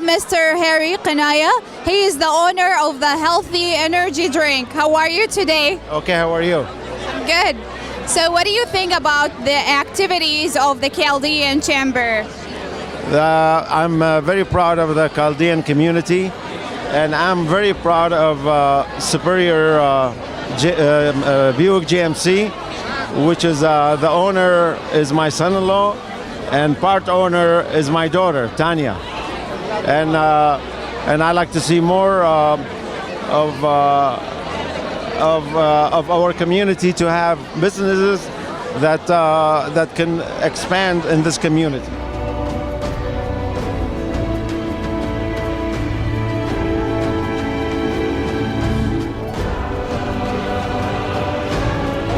Mr. Harry Kanaya. He is the owner of the Healthy Energy Drink. How are you today? Okay, how are you? I'm good. So what do you think about the activities of the Chaldean Chamber? I'm very proud of the Chaldean community, and I'm very proud of Superior Buick GMC, which is the owner is my son-in-law, and part owner is my daughter, Tanya. And I like to see more of our community to have businesses that can expand in this community.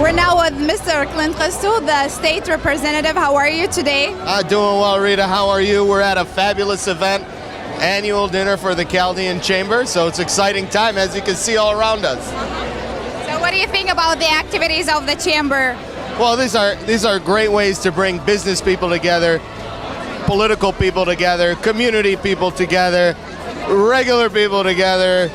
We're now with Mr. Clint Restu, the state representative. How are you today? Doing well, Rita. How are you? We're at a fabulous event, annual dinner for the Chaldean Chamber, so it's an exciting time, as you can see all around us. So what do you think about the activities of the chamber? Well, these are great ways to bring business people together, political people together, community people together, regular people together,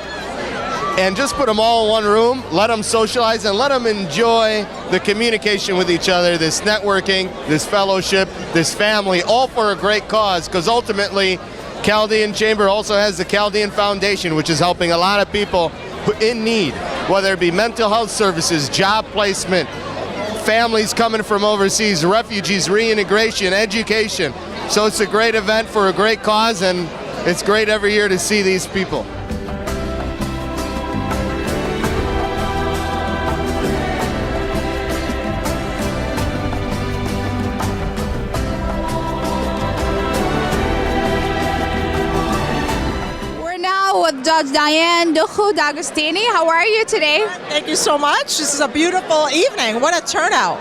and just put them all in one room, let them socialize, and let them enjoy the communication with each other, this networking, this fellowship, this family, all for a great cause, because ultimately, Chaldean Chamber also has the Chaldean Foundation, which is helping a lot of people in need, whether it be mental health services, job placement, families coming from overseas, refugees, reintegration, education. So it's a great event for a great cause, and it's great every year to see these people. With Judge Diane D'Agostini. How are you today? Thank you so much. This is a beautiful evening. What a turnout.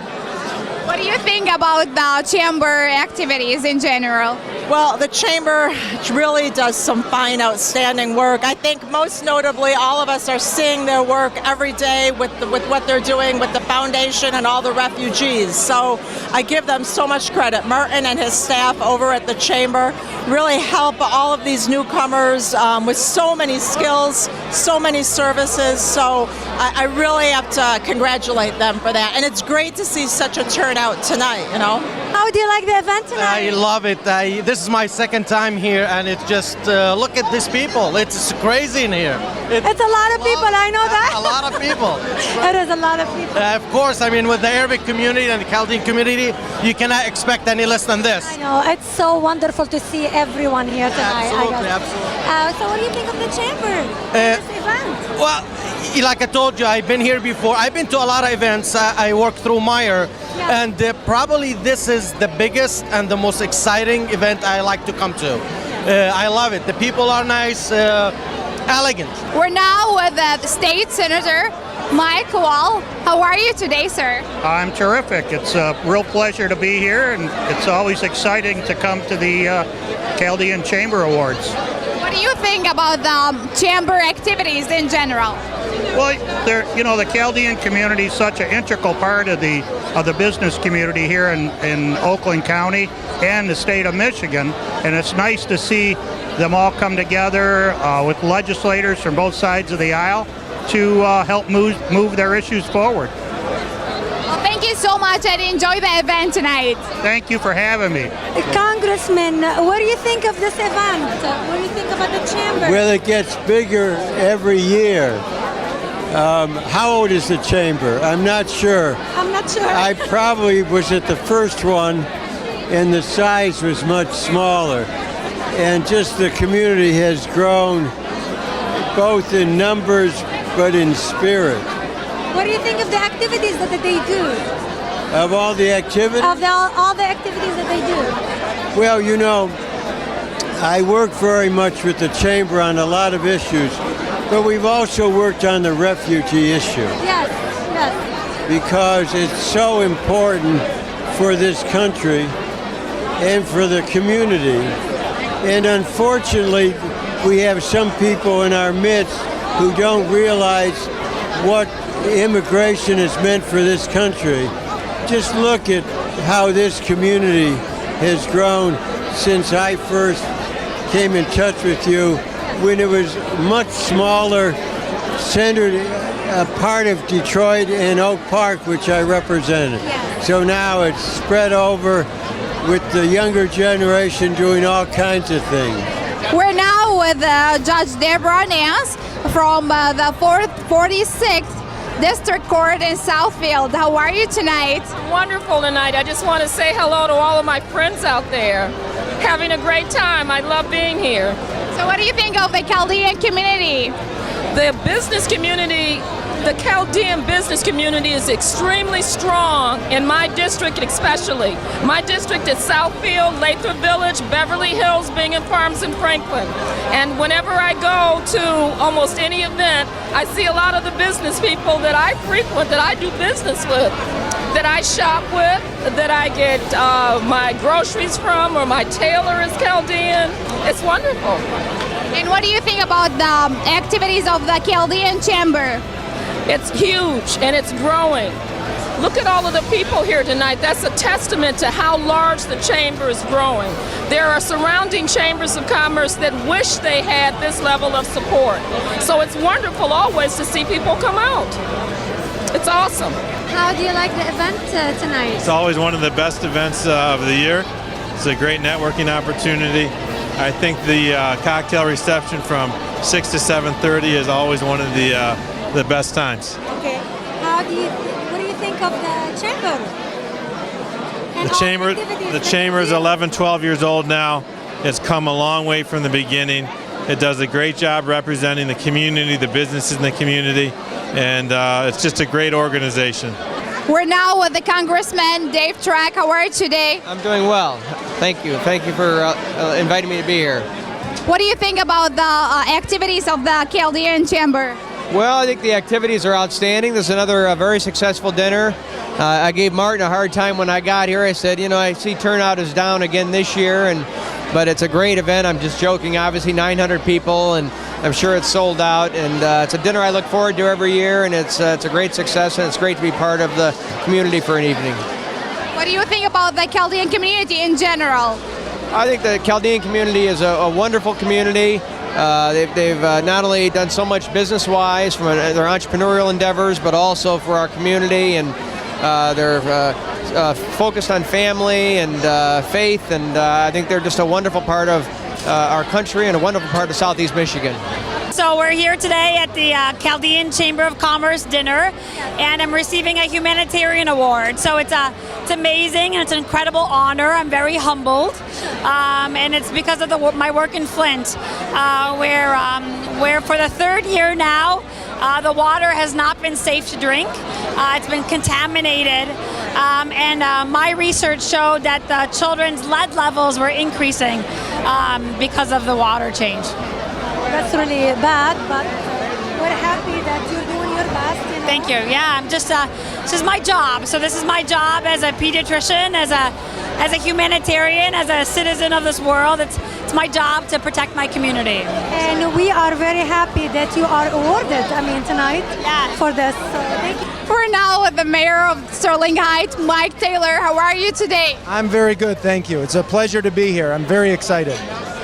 What do you think about the chamber activities in general? Well, the chamber really does some fine, outstanding work. I think most notably, all of us are seeing their work every day with what they're doing with the foundation and all the refugees. So I give them so much credit. Martin and his staff over at the chamber really help all of these newcomers with so many skills, so many services. So I really have to congratulate them for that. And it's great to see such a turnout tonight, you know. How do you like the event tonight? I love it. This is my second time here, and it's just look at these people. It's crazy in here. It's a lot of people. I know that. A lot of people. It is a lot of people. Of course, I mean, with the Arabic community and the Chaldean community, you cannot expect any less than this. I know. It's so wonderful to see everyone here tonight. Absolutely, absolutely. So what do you think of the chamber? This event? Well, like I told you, I've been here before. I've been to a lot of events. I work through Meyer, and probably this is the biggest and the most exciting event I like to come to. I love it. The people are nice, elegant. We're now with the State Senator Mike Wall. How are you today, sir? I'm terrific. It's a real pleasure to be here, and it's always exciting to come to the Chaldean Chamber Awards. What do you think about the chamber activities in general? Well, the Chaldean community is such an integral part of the business community here in Oakland County and the state of Michigan, and it's nice to see them all come together with legislators from both sides of the aisle to help move their issues forward. Well, thank you so much, and enjoy the event tonight. Thank you for having me. Congressman, what do you think of this event? What do you think about the chamber? Well, it gets bigger every year. How old is the chamber? I'm not sure. I'm not sure. I probably was at the first one, and the size was much smaller. And just the community has grown both in numbers but in spirit. What do you think of the activities that they do? Of all the activities? Of all the activities that they do? Well, I work very much with the chamber on a lot of issues, but we've also worked on the refugee issue. Yes. Because it's so important for this country and for the community. And unfortunately, we have some people in our midst who don't realize what immigration has meant for this country. Just look at how this community has grown since I first came in touch with you when it was much smaller, centered a part of Detroit and Oak Park, which I represented. Yes. So now it's spread over with the younger generation doing all kinds of things. We're now with Judge Deborah Nance from the 46th District Court in Southfield. How are you tonight? Wonderful tonight. I just want to say hello to all of my friends out there. Having a great time. I love being here. So what do you think of the Chaldean community? The business community, the Chaldean business community is extremely strong in my district especially. My district is Southfield, Lathrop Village, Beverly Hills, Bingham Farms, and Franklin. And whenever I go to almost any event, I see a lot of the business people that I frequent, that I do business with, that I shop with, that I get my groceries from, or my tailor is Chaldean. It's wonderful. And what do you think about the activities of the Chaldean Chamber? It's huge and it's growing. Look at all of the people here tonight. That's a testament to how large the chamber is growing. There are surrounding chambers of commerce that wish they had this level of support. So it's wonderful always to see people come out. It's awesome. How do you like the event tonight? It's always one of the best events of the year. It's a great networking opportunity. I think the cocktail reception from 6 to 7:30 is always one of the best times. Okay. What do you think of the chamber? And The chamber is 11, 12 years old now. It's come a long way from the beginning. It does a great job representing the community, the businesses in the community, and it's just a great organization. We're now with the Congressman Dave Track. How are you today? I'm doing well. Thank you. Thank you for inviting me to be here. What do you think about the activities of the Chaldean Chamber? Well, I think the activities are outstanding. This is another very successful dinner. I gave Martin a hard time when I got here. I said, you know, I see turnout is down again this year, but it's a great event. I'm just joking. Obviously, 900 people, and I'm sure it's sold out. And it's a dinner I look forward to every year, and it's a great success, and it's great to be part of the community for an evening. What do you think about the Chaldean community in general? I think the Chaldean community is a wonderful community. They've not only done so much business-wise from their entrepreneurial endeavors, but also for our community, and they're focused on family and faith, and I think they're just a wonderful part of our country and a wonderful part of Southeast Michigan. So we're here today at the Chaldean Chamber of Commerce dinner, and I'm receiving a humanitarian award. So it's amazing and it's an incredible honor. I'm very humbled, and it's because of my work in Flint, where for the third year now, the water has not been safe to drink. It's been contaminated, and my research showed that the children's lead levels were increasing because of the water change. That's really bad, but we're happy that you're doing your best. You know? Thank you. Yeah, I'm just. This is my job. So this is my job as a pediatrician, as a humanitarian, as a citizen of this world. It's my job to protect my community. And we are very happy that you are awarded. Tonight for this. So thank you. We're now with the mayor of Sterling Heights, Mike Taylor. How are you today? I'm very good, thank you. It's a pleasure to be here. I'm very excited.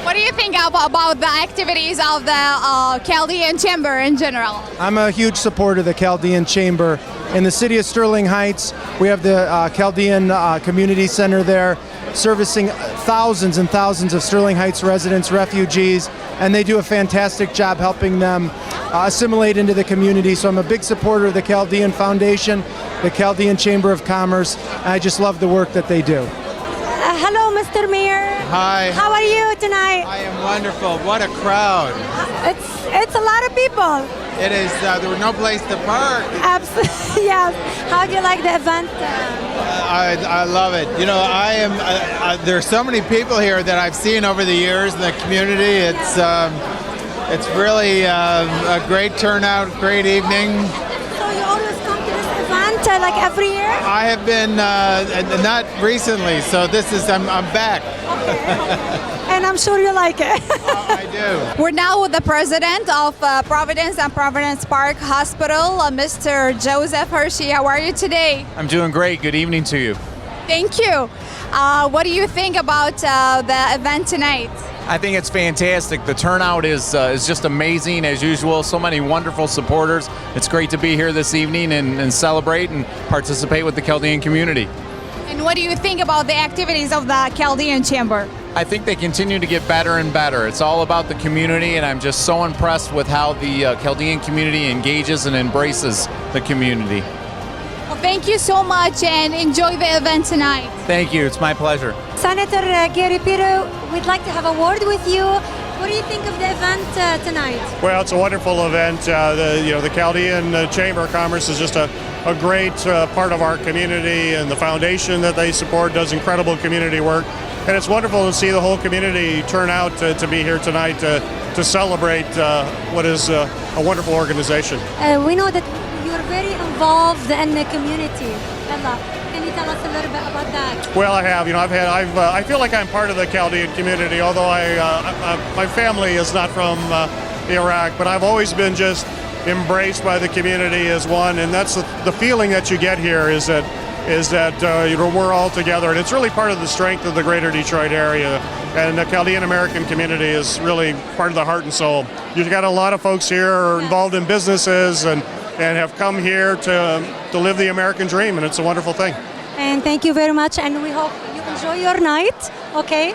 What do you think about the activities of the Chaldean Chamber in general? I'm a huge supporter of the Chaldean Chamber. In the city of Sterling Heights, we have the Chaldean Community Center there, servicing thousands and thousands of Sterling Heights residents, refugees, and they do a fantastic job helping them assimilate into the community. So I'm a big supporter of the Chaldean Foundation, the Chaldean Chamber of Commerce, and I just love the work that they do. Hello, Mr. Mayor. Hi. How are you tonight? I am wonderful. What a crowd. It's a lot of people. It is. There was no place to park. Absolutely, yes. How do you like the event? I love it. You know, I am. There's so many people here that I've seen over the years in the community. It's really a great turnout, great evening. So you always come to this event, like every year? I have been not recently, so I'm back. Okay. And I'm sure you like it. I do. We're now with the president of Providence and Providence Park Hospital, Mr. Joseph Hershey. How are you today? I'm doing great. Good evening to you. Thank you. What do you think about the event tonight? I think it's fantastic. The turnout is just amazing as usual. So many wonderful supporters. It's great to be here this evening and celebrate and participate with the Chaldean community. And what do you think about the activities of the Chaldean Chamber? I think they continue to get better and better. It's all about the community, and I'm just so impressed with how the Chaldean community engages and embraces the community. Well, thank you so much and enjoy the event tonight. Thank you. It's my pleasure. Senator Gary Piro, we'd like to have a word with you. What do you think of the event tonight? Well, it's a wonderful event. The Chaldean Chamber of Commerce is just a great part of our community, and the foundation that they support does incredible community work. And it's wonderful to see the whole community turn out to be here tonight to celebrate what is a wonderful organization. We know that you're very involved in the community. Bella, can you tell us a little bit about that? Well, I have. I feel like I'm part of the Chaldean community, although my family is not from Iraq, but I've always been just embraced by the community as one, and that's the feeling that you get here is that we're all together, and it's really part of the strength of the greater Detroit area. And the Chaldean American community is really part of the heart and soul. You've got a lot of folks here who are involved in businesses and have come here to live the American dream, and it's a wonderful thing. And thank you very much, and we hope you enjoy your night, okay?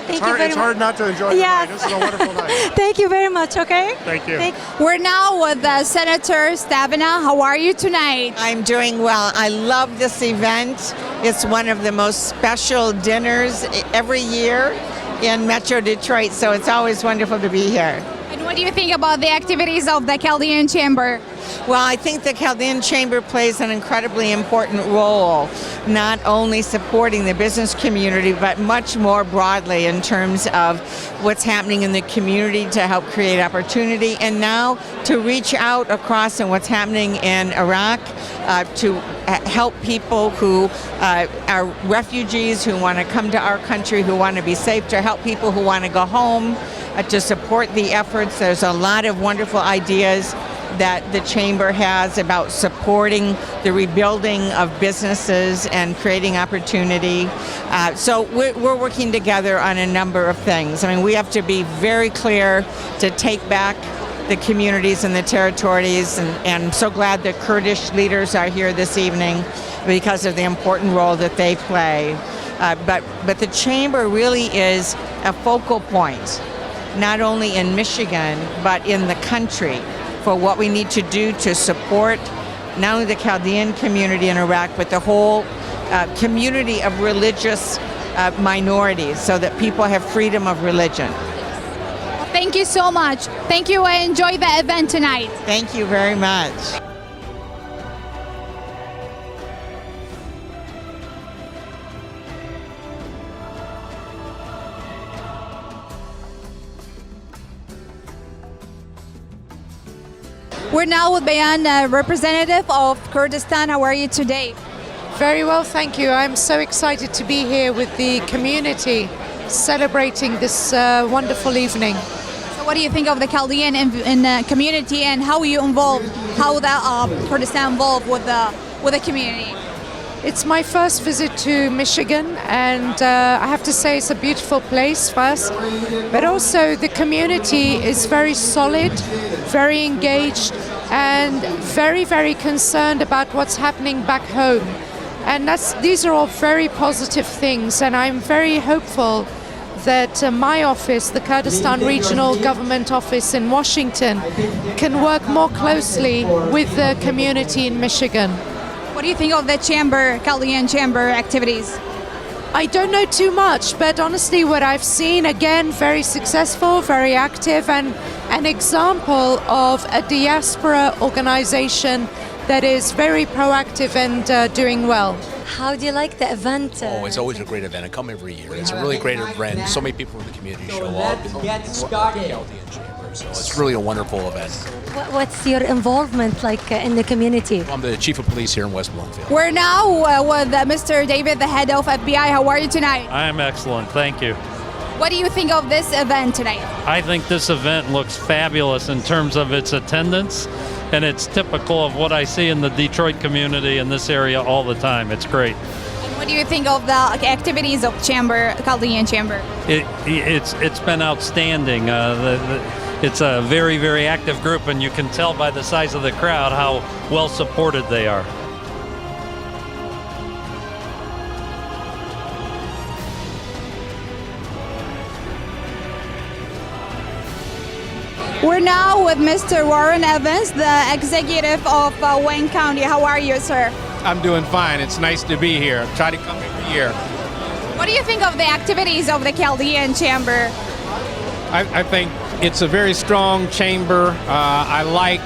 Thank you very It's hard not to enjoy the night. This is a wonderful night. Thank you very much, okay? Thank you. We're now with Senator Stavina. How are you tonight? I'm doing well. I love this event. It's one of the most special dinners every year in Metro Detroit, so it's always wonderful to be here. And what do you think about the activities of the Chaldean Chamber? Well, I think the Chaldean Chamber plays an incredibly important role, not only supporting the business community, but much more broadly in terms of what's happening in the community to help create opportunity, and now to reach out across and what's happening in Iraq to help people who are refugees who want to come to our country, who want to be safe, to help people who want to go home, to support the efforts. There's a lot of wonderful ideas that the Chamber has about supporting the rebuilding of businesses and creating opportunity. So we're working together on a number of things. I mean, we have to be very clear to take back the communities and the territories, and I'm so glad the Kurdish leaders are here this evening because of the important role that they play. But the Chamber really is a focal point, not only in Michigan, but in the country, for what we need to do to support not only the Chaldean community in Iraq, but the whole community of religious minorities, so that people have freedom of religion. Thank you so much. Thank you and enjoy the event tonight. Thank you very much. We're now with Bayan, representative of Kurdistan. How are you today? Very well, thank you. I'm so excited to be here with the community celebrating this wonderful evening. So what do you think of the Chaldean in the community, and how are you involved? How the Kurdistan involved with the community? It's my first visit to Michigan, and I have to say it's a beautiful place first, but also the community is very solid, very engaged, and very, very concerned about what's happening back home. And these are all very positive things, and I'm very hopeful that my office, the Kurdistan Regional Government Office in Washington, can work more closely with the community in Michigan. What do you think of the Chaldean Chamber activities? I don't know too much, but honestly what I've seen, again, very successful, very active, and an example of a diaspora organization that is very proactive and doing well. How do you like the event? Oh, it's always a great event. I come every year. It's a really great event. So many people from the community show up. It's the Chaldean Chamber, so it's really a wonderful event. What's your involvement like in the community? I'm the chief of police here in West Bloomfield. We're now with Mr. David, the head of FBI. How are you tonight? I am excellent, thank you. What do you think of this event tonight? I think this event looks fabulous in terms of its attendance, and it's typical of what I see in the Detroit community in this area all the time. It's great. What do you think of the activities of Chaldean Chamber? It's been outstanding. It's a very, very active group, and you can tell by the size of the crowd how well supported they are. We're now with Mr. Warren Evans, the executive of Wayne County. How are you, sir? I'm doing fine. It's nice to be here. Try to come every year. What do you think of the activities of the Chaldean Chamber? I think it's a very strong chamber. I like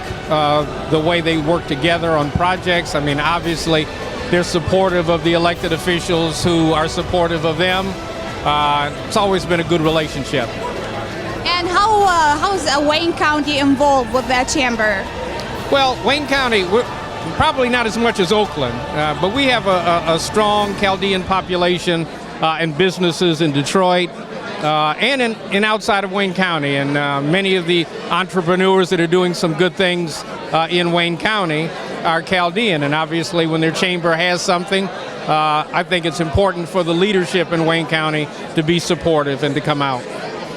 the way they work together on projects. I mean, obviously, they're supportive of the elected officials who are supportive of them. It's always been a good relationship. And how's Wayne County involved with that chamber? Well, Wayne County, we're probably not as much as Oakland, but we have a strong Chaldean population and businesses in Detroit and in outside of Wayne County. And many of the entrepreneurs that are doing some good things in Wayne County are Chaldean. And obviously, when their chamber has something, I think it's important for the leadership in Wayne County to be supportive and to come out.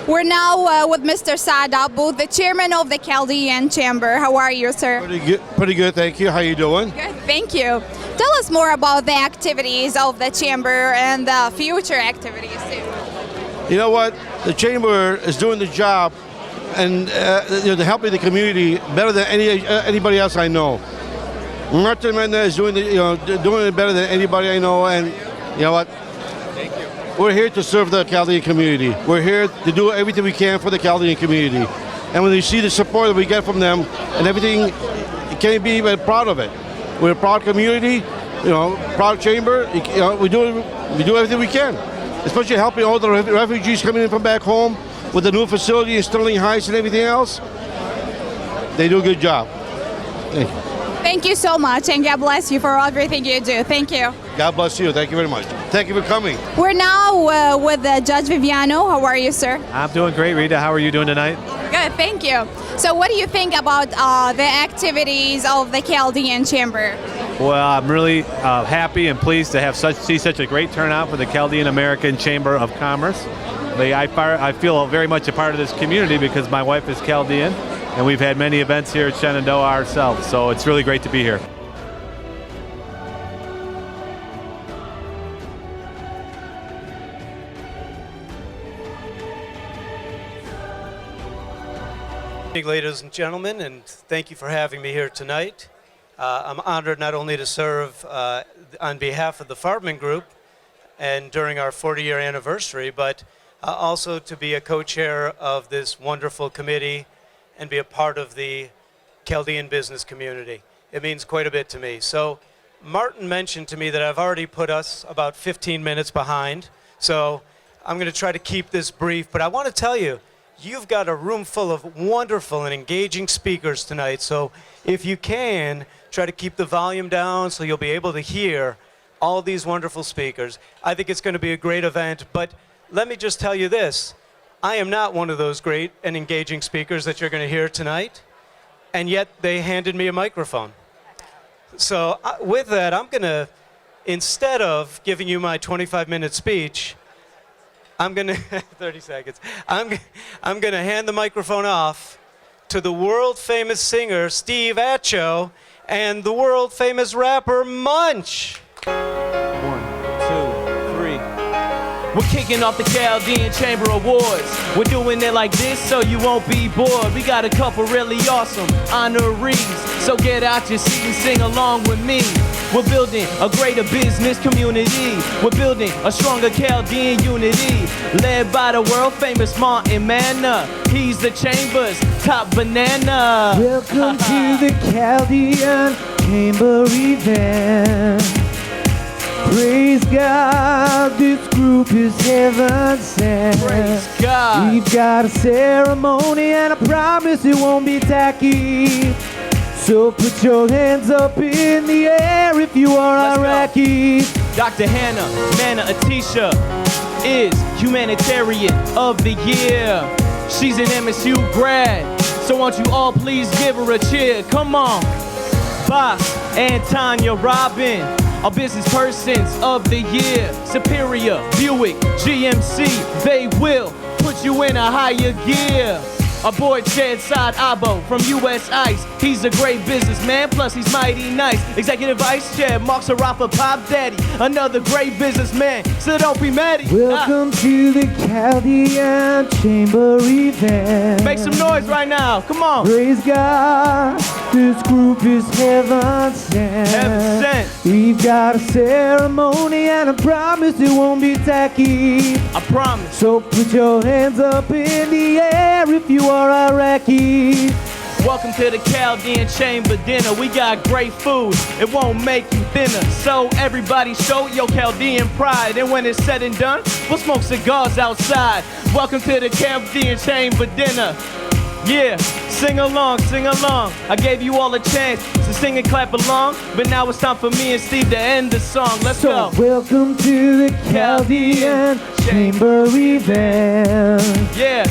We're now with Mr. Saad Abu, the chairman of the Chaldean Chamber. How are you, sir? Pretty good, thank you. How you doing? Good, thank you. Tell us more about the activities of the chamber and the future activities too. You know what? The chamber is doing the job and they're helping the community better than anybody else I know. Martin Mendez is doing it better than anybody I know, and you know what? We're here to serve the Chaldean community. We're here to do everything we can for the Chaldean community. And when you see the support that we get from them and everything, you can't be even proud of it. We're a proud community, proud chamber. We do everything we can, especially helping all the refugees coming in from back home with the new facility in Sterling Heights and everything else. They do a good job. Thank you. Thank you so much, and God bless you for everything you do. Thank you. God bless you. Thank you very much. Thank you for coming. We're now with Judge Viviano. How are you, sir? I'm doing great, Rita. How are you doing tonight? Good, thank you. So what do you think about the activities of the Chaldean Chamber? Well, I'm really happy and pleased to see such a great turnout for the Chaldean American Chamber of Commerce. I feel very much a part of this community because my wife is Chaldean, and we've had many events here at Shenandoah ourselves, so it's really great to be here. Ladies and gentlemen, and thank you for having me here tonight. I'm honored not only to serve on behalf of the Farbman Group and during our 40-year anniversary, but also to be a co-chair of this wonderful committee and be a part of the Chaldean business community. It means quite a bit to me. So Martin mentioned to me that I've already put us about 15 minutes behind, so I'm going to try to keep this brief, but I want to tell you, you've got a room full of wonderful and engaging speakers tonight, so if you can, try to keep the volume down so you'll be able to hear all these wonderful speakers. I think it's going to be a great event, but let me just tell you this. I am not one of those great and engaging speakers that you're going to hear tonight, and yet they handed me a microphone. So with that, I'm going to, instead of giving you my 25-minute speech, I'm going to, 30 seconds, I'm going to hand the microphone off to the world-famous singer, Steve Acho, and the world-famous rapper, Munch. 1, 2, 3. We're kicking off the Chaldean Chamber Awards. We're doing it like this so you won't be bored. We got a couple really awesome honorees, so get out your seat and sing along with me. We're building a greater business community. We're building a stronger Chaldean unity, led by the world-famous Martin Manna. He's the Chamber's top banana. Welcome to the Chaldean Chamber event. Praise God, this group is heaven sent. Praise God. We've got a ceremony and I promise it won't be tacky. So put your hands up in the air if you are Iraqi. Dr. Hannah Manna Atisha is Humanitarian of the Year. She's an MSU grad, so won't you all please give her a cheer. Come on. Boss and Tanya Robin are business persons of the year. Superior, Buick, GMC, they will put you in a higher gear. Aboard Chadside Abo from US Ice. He's a great businessman, plus he's mighty nice. Executive Vice Chair, Mark Sarafa, Pop Daddy, another great businessman, so don't be mad at Welcome to the Chaldean Chamber event. Make some noise right now, come on. Praise God, this group is heaven sent. Heaven sent. We've got a ceremony and I promise it won't be tacky. I promise. So put your hands up in the air if you are Iraqi. Welcome to the Chaldean Chamber dinner. We got great food, it won't make you thinner. So everybody show your Chaldean pride. And when it's said and done, we'll smoke cigars outside. Welcome to the Chaldean Chamber dinner. Yeah, sing along, sing along. I gave you all a chance to sing and clap along, but now it's time for me and Steve to end the song. Let's go. Welcome to the Chaldean Chamber event. Yeah.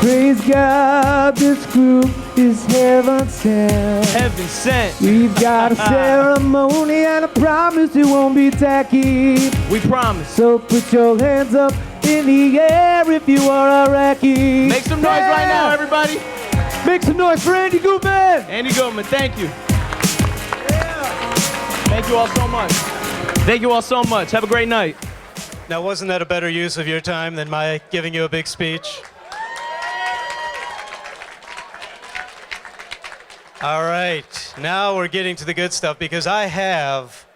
Praise God, this group is heaven sent. Heaven sent. We've got a ceremony and I promise it won't be tacky. We promise. So put your hands up in the air if you are Iraqi. Make some noise right now, everybody. Make some noise for Andy Goodman. Andy Goodman, thank you. Thank you all so much. Thank you all so much. Have a great night. Now, wasn't that a better use of your time than my giving you a big speech? All right, now we're getting to the good stuff because I have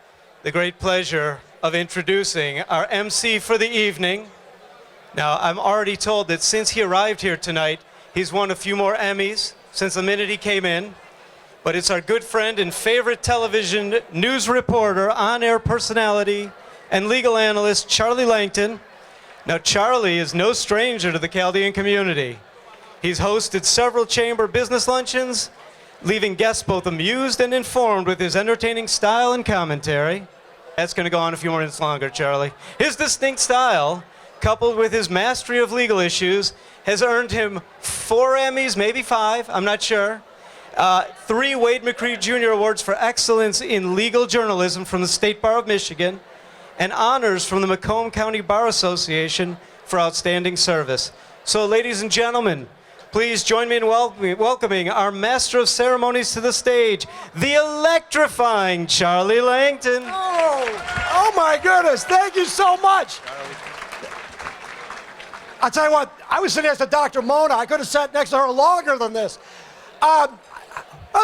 the great pleasure of introducing our MC for the evening. Now, I'm already told that since he arrived here tonight, he's won a few more Emmys since the minute he came in. But it's our good friend and favorite television news reporter, on-air personality, and legal analyst, Charlie Langton. Now, Charlie is no stranger to the Chaldean community. He's hosted several chamber business luncheons, leaving guests both amused and informed with his entertaining style and commentary. That's going to go on a few more minutes longer, Charlie. His distinct style, coupled with his mastery of legal issues, has earned him 4 Emmys, maybe 5, I'm not sure. 3 Wade McCree Jr. Awards for Excellence in Legal Journalism from the State Bar of Michigan, and honors from the Macomb County Bar Association for outstanding service. So, ladies and gentlemen, please join me in welcoming our Master of Ceremonies to the stage, the electrifying Charlie Langton. Oh my goodness, thank you so much. I'll tell you what, I was sitting next to Dr. Mona. I could have sat next to her longer than this. How's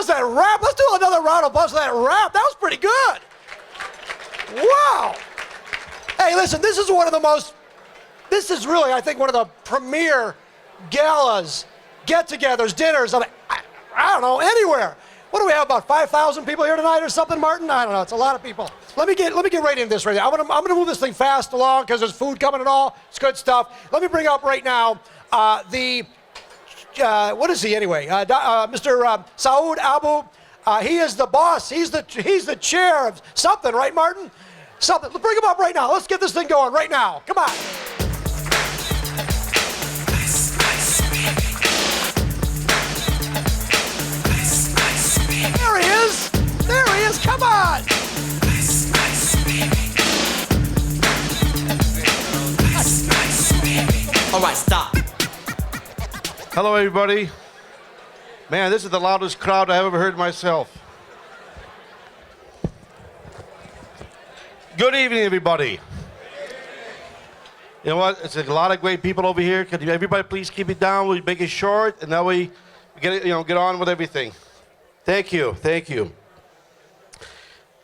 that rap? Let's do another round of applause for that rap. That was pretty good. Wow. Hey, listen, this is really, I think, one of the premier galas, get-togethers, dinners, I don't know, anywhere. What do we have, about 5,000 people here tonight or something, Martin? I don't know, it's a lot of people. Let me get right into this right now. I'm gonna move this thing fast along because there's food coming and all. It's good stuff. Let me bring up right now what is he anyway? Mr. Saud Abu. He is the boss. He's the chair of something, right, Martin? Something. Let's bring him up right now. Let's get this thing going right now. Come on. There he is. There he is. Come on. All right, stop. Hello, everybody. Man, this is the loudest crowd I've ever heard myself. Good evening, everybody. You know what? It's a lot of great people over here. Could everybody please keep it down? We'll make it short, and that way we get on with everything. Thank you. Thank you.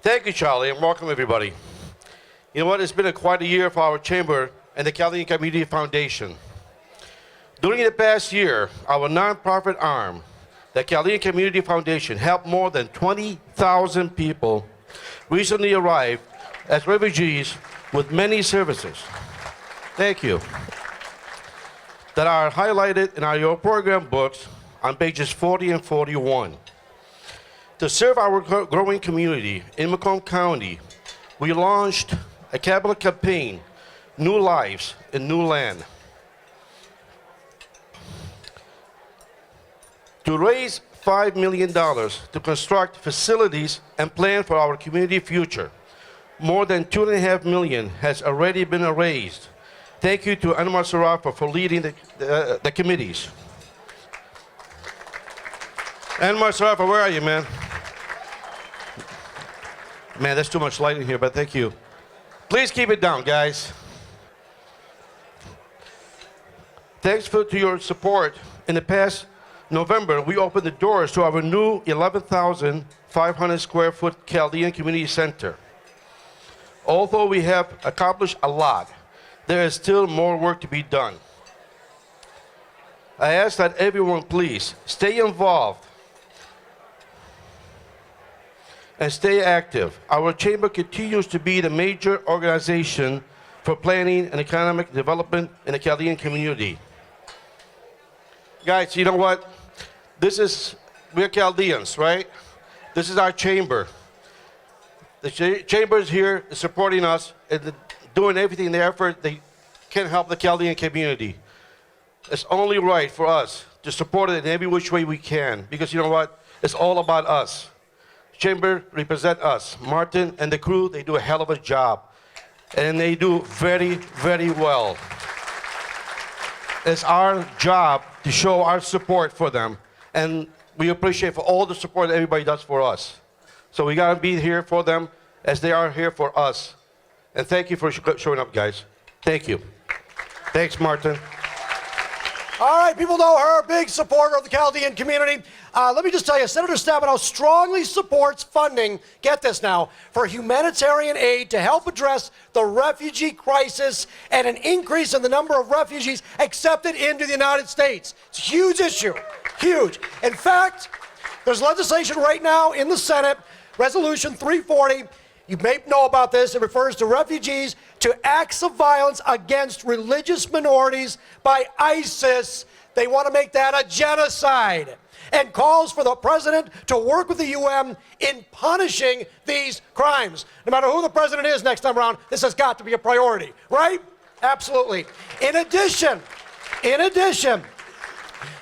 Thank you, Charlie, and welcome, everybody. You know what? It's been quite a year for our chamber and the Chaldean Community Foundation. During the past year, our nonprofit arm, the Chaldean Community Foundation, helped more than 20,000 people recently arrive as refugees with many services. Thank you. That are highlighted in your program books on pages 40 and 41. To serve our growing community in Macomb County, we launched a capital campaign, New Lives in New Land, to raise $5 million to construct facilities and plan for our community future. More than $2.5 million has already been raised. Thank you to Anwar Sarafa for leading the committees. Anwar Sarafa, where are you, man? Man, there's too much light in here, but thank you. Please keep it down, guys. Thanks to your support. In the past November, we opened the doors to our new 11,500 square foot Chaldean Community Center. Although we have accomplished a lot, there is still more work to be done. I ask that everyone please stay involved and stay active. Our chamber continues to be the major organization for planning and economic development in the Chaldean community. Guys, you know what? We're Chaldeans, right? This is our chamber. The chamber is here supporting us and doing everything in their effort they can help the Chaldean community. It's only right for us to support it in every which way we can, because you know what? It's all about us. Chamber represent us. Martin and the crew, they do a hell of a job. And they do very, very well. It's our job to show our support for them. And we appreciate for all the support that everybody does for us. So we gotta be here for them as they are here for us. And thank you for showing up, guys. Thank you. Thanks, Martin. All right, people know her, a big supporter of the Chaldean community. Let me just tell you, Senator Stabenow strongly supports funding, get this now, for humanitarian aid to help address the refugee crisis and an increase in the number of refugees accepted into the United States. It's a huge issue, huge. In fact, there's legislation right now in the Senate, Resolution 340. You may know about this. It refers to refugees to acts of violence against religious minorities by ISIS. They want to make that a genocide and calls for the president to work with the UN in punishing these crimes. No matter who the president is next time around, this has got to be a priority, right? Absolutely. In addition,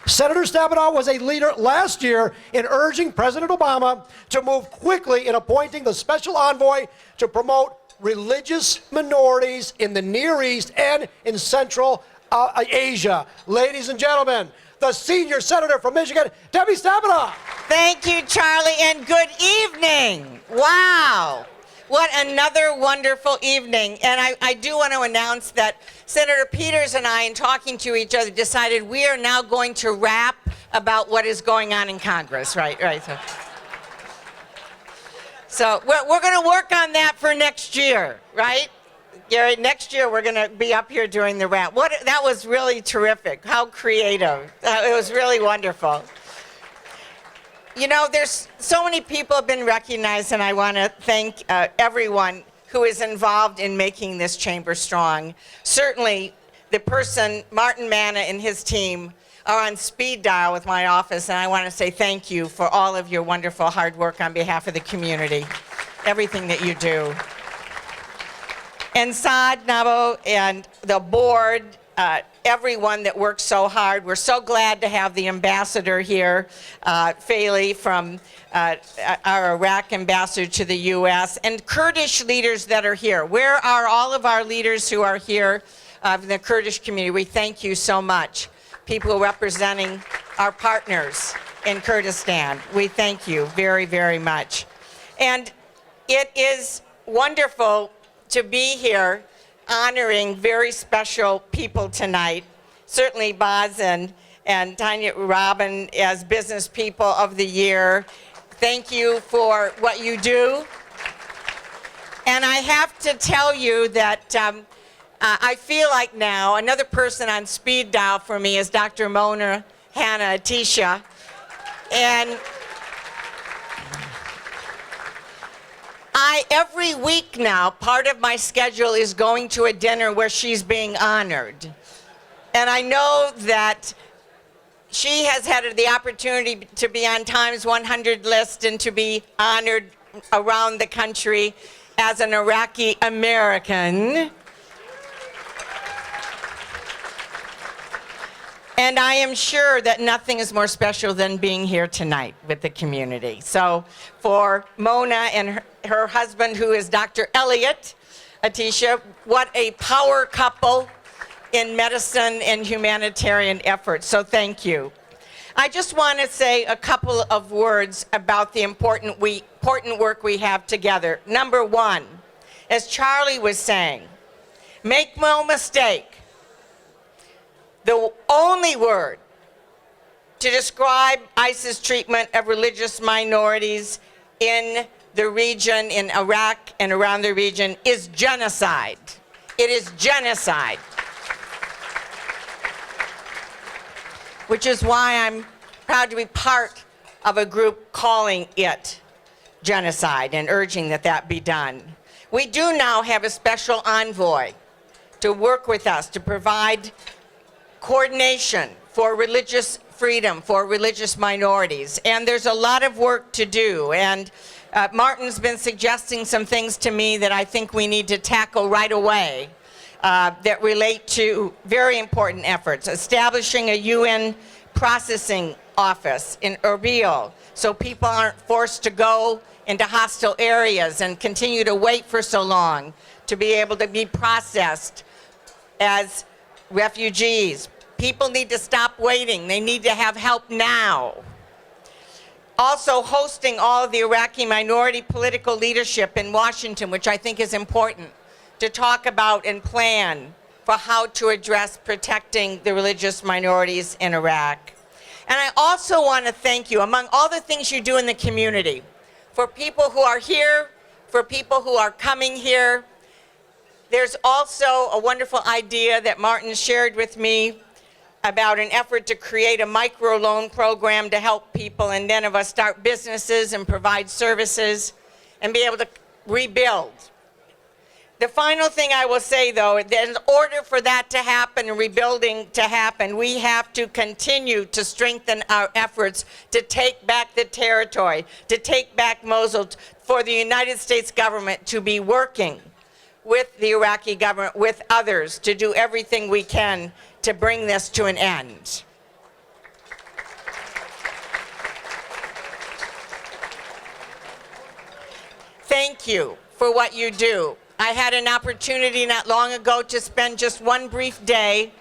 Senator Stabenow was a leader last year in urging President Obama to move quickly in appointing the special envoy to promote religious minorities in the Near East and in Central Asia. Ladies and gentlemen, the senior senator from Michigan, Debbie Stabenow. Thank you, Charlie, and good evening. Wow. What another wonderful evening. And I do want to announce that Senator Peters and I, in talking to each other, decided we are now going to rap about what is going on in Congress. Right. So we're going to work on that for next year, right? Gary, next year we're going to be up here doing the rap. That was really terrific. How creative. It was really wonderful. You know, there's so many people have been recognized, and I want to thank everyone who is involved in making this chamber strong. Certainly, the person, Martin Manna and his team, are on speed dial with my office, and I want to say thank you for all of your wonderful hard work on behalf of the community, everything that you do. And Saad, Nabo, and the board, everyone that works so hard. We're so glad to have the ambassador here, Faili, from our Iraq ambassador to the U.S., and Kurdish leaders that are here. Where are all of our leaders who are here in the Kurdish community? We thank you so much. People representing our partners in Kurdistan. We thank you very, very much. And it is wonderful to be here honoring very special people tonight. Certainly Boz and Tanya Robin as Business People of the Year. Thank you for what you do. And I have to tell you that I feel like now another person on speed dial for me is Dr. Mona Hanna Atisha. And every week now, part of my schedule is going to a dinner where she's being honored. And I know that she has had the opportunity to be on Time's 100 list and to be honored around the country as an Iraqi American. And I am sure that nothing is more special than being here tonight with the community. So for Mona and her husband, who is Dr. Elliott, Atisha, what a power couple in medicine and humanitarian efforts. So thank you. I just want to say a couple of words about the important work we have together. Number one, as Charlie was saying, make no mistake, the only word to describe ICE's treatment of religious minorities in the region, in Iraq and around the region, is genocide. It is genocide. Which is why I'm proud to be part of a group calling it genocide and urging that that be done. We do now have a special envoy to work with us to provide coordination for religious freedom for religious minorities. And there's a lot of work to do. And Martin's been suggesting some things to me that I think we need to tackle right away that relate to very important efforts. Establishing a UN processing office in Erbil so people aren't forced to go into hostile areas and continue to wait for so long to be able to be processed as refugees. People need to stop waiting. They need to have help now. Also hosting all of the Iraqi minority political leadership in Washington, which I think is important, to talk about and plan for how to address protecting the religious minorities in Iraq. And I also want to thank you, among all the things you do in the community, for people who are here, for people who are coming here. There's also a wonderful idea that Martin shared with me about an effort to create a microloan program to help people and then of us start businesses and provide services and be able to rebuild. The final thing I will say, though, that in order for that to happen and rebuilding to happen, we have to continue to strengthen our efforts to take back the territory, to take back Mosul, for the United States government to be working with the Iraqi government, with others, to do everything we can to bring this to an end. Thank you for what you do. I had an opportunity not long ago to spend just one brief day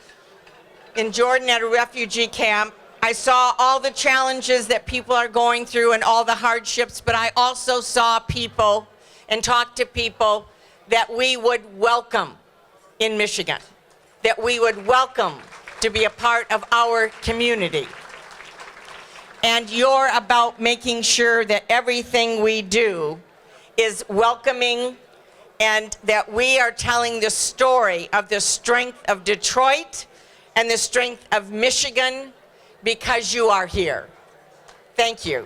in Jordan at a refugee camp. I saw all the challenges that people are going through and all the hardships, but I also saw people and talked to people that we would welcome in Michigan, that we would welcome to be a part of our community. And you're about making sure that everything we do is welcoming and that we are telling the story of the strength of Detroit and the strength of Michigan because you are here. Thank you.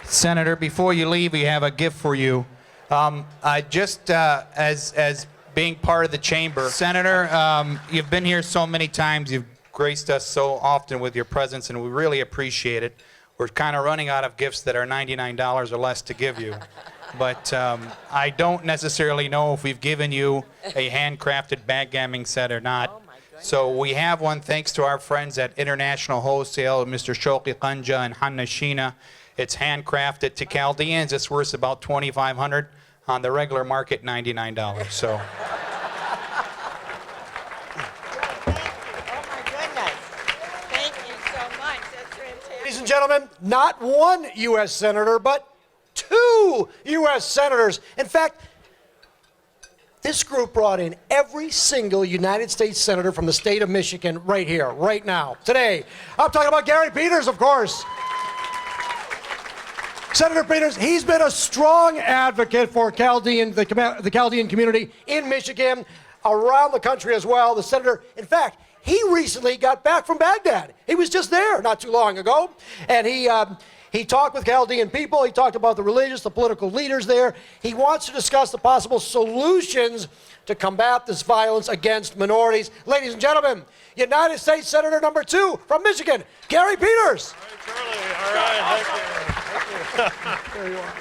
Senator, before you leave, we have a gift for you. As being part of the chamber, Senator, you've been here so many times. You've graced us so often with your presence, and we really appreciate it. We're kind of running out of gifts that are $99 or less to give you. But I don't necessarily know if we've given you a handcrafted backgammon set or not. So we have one thanks to our friends at International Wholesale, Mr. Shokhi Kanja and Hanna Sheena. It's handcrafted to Chaldeans. It's worth about $2,500. On the regular market, $99. So. Ladies and gentlemen, not one U.S. senator, but 2 U.S. senators. In fact, this group brought in every single United States senator from the state of Michigan right here, right now, today. I'm talking about Gary Peters, of course. Senator Peters, he's been a strong advocate for Chaldean, the Chaldean community in Michigan, around the country as well. The senator, in fact, he recently got back from Baghdad. He was just there not too long ago, and he talked with Chaldean people. He talked about the religious, the political leaders there. He wants to discuss the possible solutions to combat this violence against minorities. Ladies and gentlemen, United States Senator number 2 from Michigan, Gary Peters. All right, Charlie. All right, thank you. There you are.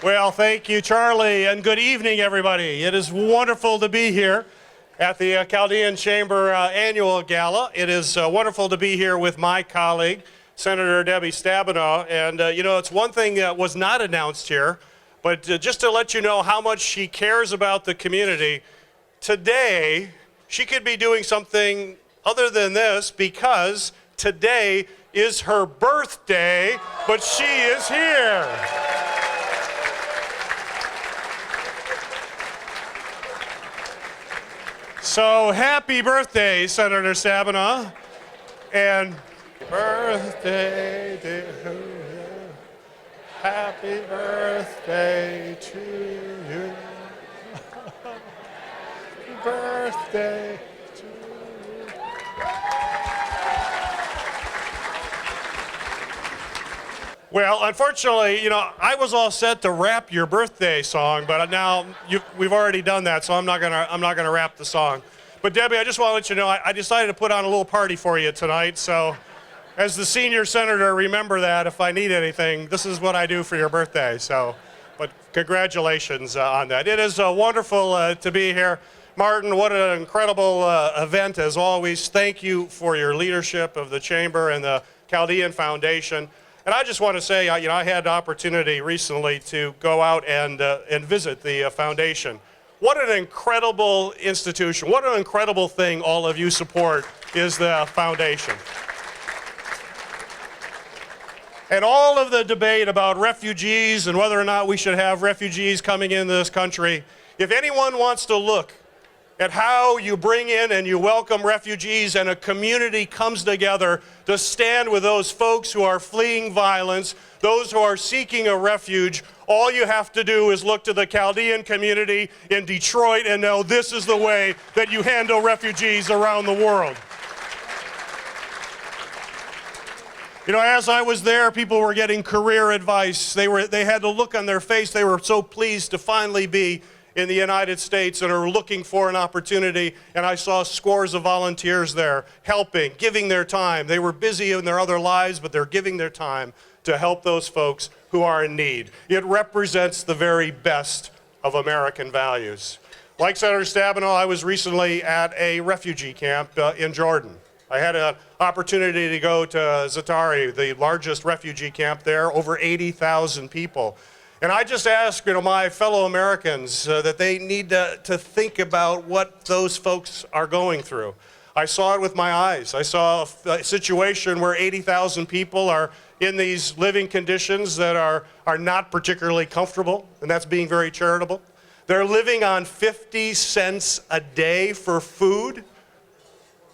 Well, thank you, Charlie, and good evening, everybody. It is wonderful to be here at the Chaldean Chamber Annual Gala. It is wonderful to be here with my colleague, Senator Debbie Stabenow. And, you know, it's one thing that was not announced here, but just to let you know how much she cares about the community, today she could be doing something other than this because today is her birthday, but she is here. So happy birthday, Senator Stabenow, and birthday to you. Happy birthday to you. Birthday to you. Well, unfortunately, you know, I was all set to rap your birthday song, but now we've already done that, so I'm not gonna rap the song. But Debbie, I just want to let you know I decided to put on a little party for you tonight. So, as the senior senator, remember that if I need anything, this is what I do for your birthday. So, but congratulations on that. It is wonderful to be here. Martin, what an incredible event as always. Thank you for your leadership of the Chamber and the Chaldean Foundation. And I just want to say, you know, I had the opportunity recently to go out and visit the foundation. What an incredible institution. What an incredible thing all of you support is the foundation. And all of the debate about refugees and whether or not we should have refugees coming into this country, if anyone wants to look at how you bring in and you welcome refugees and a community comes together to stand with those folks who are fleeing violence, those who are seeking a refuge, all you have to do is look to the Chaldean community in Detroit and know this is the way that you handle refugees around the world. You know, as I was there, people were getting career advice. They had the look on their face. They were so pleased to finally be in the United States and are looking for an opportunity. And I saw scores of volunteers there helping, giving their time. They were busy in their other lives, but they're giving their time to help those folks who are in need. It represents the very best of American values. Like Senator Stabenow, I was recently at a refugee camp in Jordan. I had an opportunity to go to Zatari, the largest refugee camp there, over 80,000 people. And I just ask, you know, my fellow Americans that they need to think about what those folks are going through. I saw it with my eyes. I saw a situation where 80,000 people are in these living conditions that are not particularly comfortable, and that's being very charitable. They're living on 50 cents a day for food.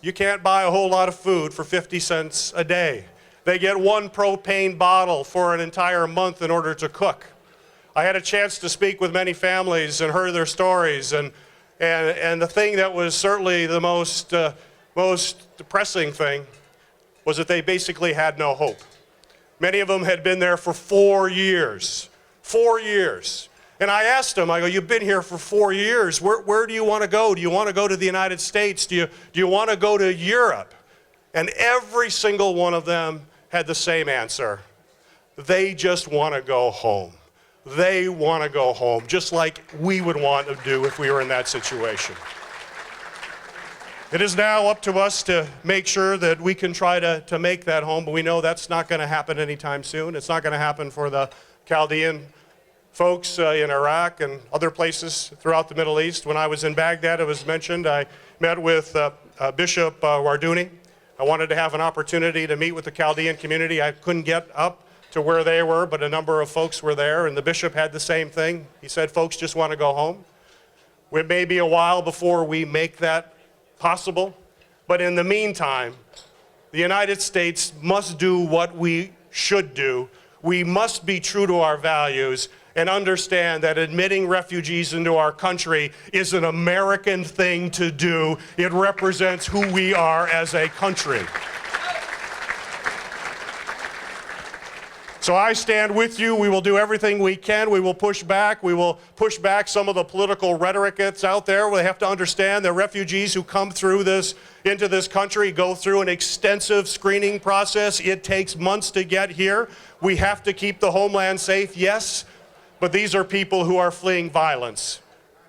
You can't buy a whole lot of food for 50 cents a day. They get one propane bottle for an entire month in order to cook. I had a chance to speak with many families and heard their stories, and the thing that was certainly the most depressing thing was that they basically had no hope. Many of them had been there for 4 years. 4 years. And I asked them, I go, you've been here for 4 years. Where do you want to go? Do you want to go to the United States? Do you want to go to Europe? And every single one of them had the same answer. They just want to go home. They want to go home, just like we would want to do if we were in that situation. It is now up to us to make sure that we can try to make that home, but we know that's not going to happen anytime soon. It's not going to happen for the Chaldean folks in Iraq and other places throughout the Middle East. When I was in Baghdad, it was mentioned, I met with Bishop Wardouni. I wanted to have an opportunity to meet with the Chaldean community. I couldn't get up to where they were, but a number of folks were there, and the bishop had the same thing. He said, folks just want to go home. It may be a while before we make that possible, but in the meantime, the United States must do what we should do. We must be true to our values and understand that admitting refugees into our country is an American thing to do. It represents who we are as a country. So I stand with you. We will do everything we can. We will push back. We will push back some of the political rhetoric that's out there. We have to understand that refugees who come through into this country go through an extensive screening process. It takes months to get here. We have to keep the homeland safe. Yes, but these are people who are fleeing violence,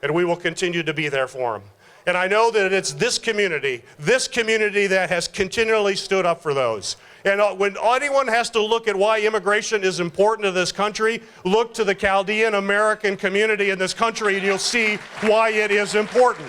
and we will continue to be there for them. And I know that it's this community that has continually stood up for those. And when anyone has to look at why immigration is important to this country, look to the Chaldean American community in this country and you'll see why it is important.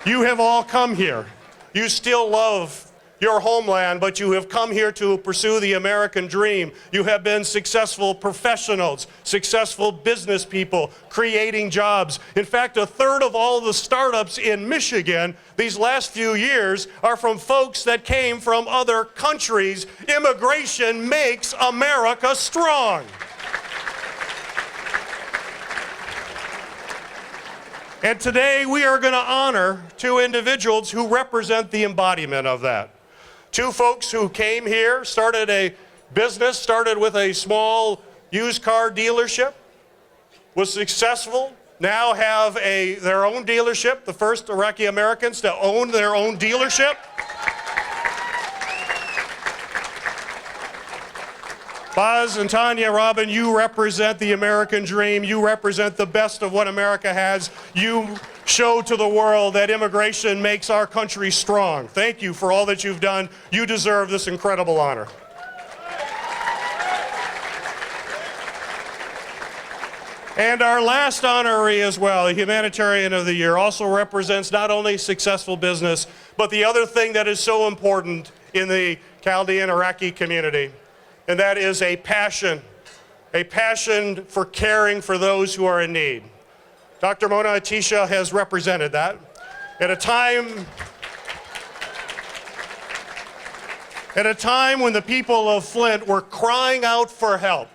You have all come here. You still love your homeland, but you have come here to pursue the American dream. You have been successful professionals, successful business people, creating jobs. In fact, a third of all the startups in Michigan these last few years are from folks that came from other countries. Immigration makes America strong. And today we are going to honor two individuals who represent the embodiment of that. Two folks who came here, started a business, started with a small used car dealership, was successful, now have their own dealership, the first Iraqi Americans to own their own dealership. Baz and Tanya, Robin, you represent the American dream. You represent the best of what America has. You show to the world that immigration makes our country strong. Thank you for all that you've done. You deserve this incredible honor. And our last honoree as well, the Humanitarian of the Year, also represents not only successful business, but the other thing that is so important in the Chaldean Iraqi community, and that is a passion for caring for those who are in need. Dr. Mona Atisha has represented that. At a time when the people of Flint were crying out for help,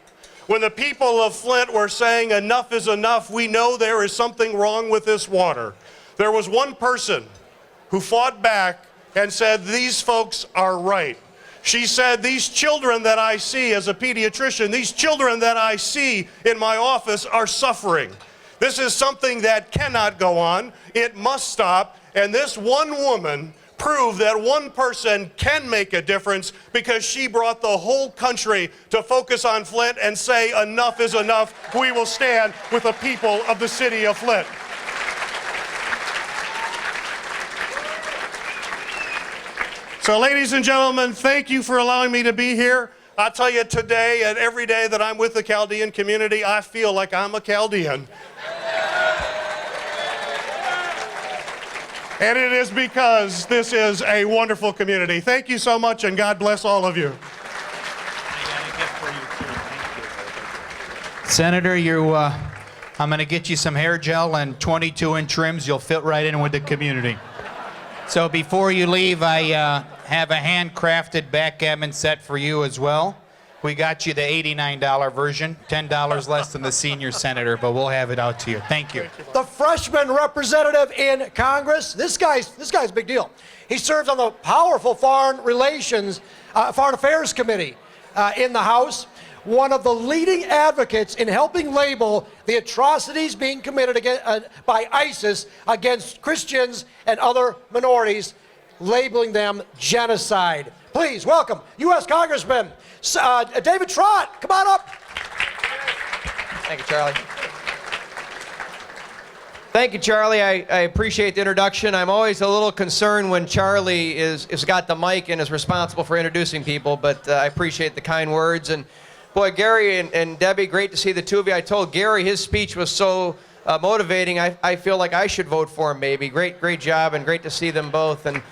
when the people of Flint were saying enough is enough, we know there is something wrong with this water, there was one person who fought back and said, these folks are right. She said, these children that I see as a pediatrician, these children that I see in my office are suffering. This is something that cannot go on. It must stop. And this one woman proved that one person can make a difference because she brought the whole country to focus on Flint and say, enough is enough. We will stand with the people of the city of Flint. So, ladies and gentlemen, thank you for allowing me to be here. I tell you, today and every day that I'm with the Chaldean community, I feel like I'm a Chaldean. And it is because this is a wonderful community. Thank you so much, and God bless all of you. Senator, I'm going to get you some hair gel and 22-inch trims. You'll fit right in with the community. So before you leave, I have a handcrafted backgammon set for you as well. We got you the $89 version, $10 less than the senior senator, but we'll have it out to you. Thank you. The freshman representative in Congress, this guy's a big deal. He serves on the powerful Foreign Affairs Committee in the House, one of the leading advocates in helping label the atrocities being committed by ISIS against Christians and other minorities, labeling them genocide. Please welcome U.S. Congressman David Trott. Come on up. Thank you, Charlie. Thank you, Charlie. I appreciate the introduction. I'm always a little concerned when Charlie is got the mic and is responsible for introducing people, but I appreciate the kind words. And boy, Gary and Debbie, great to see the two of you. I told Gary his speech was so motivating. I feel like I should vote for him, maybe. Great job, and great to see them both. And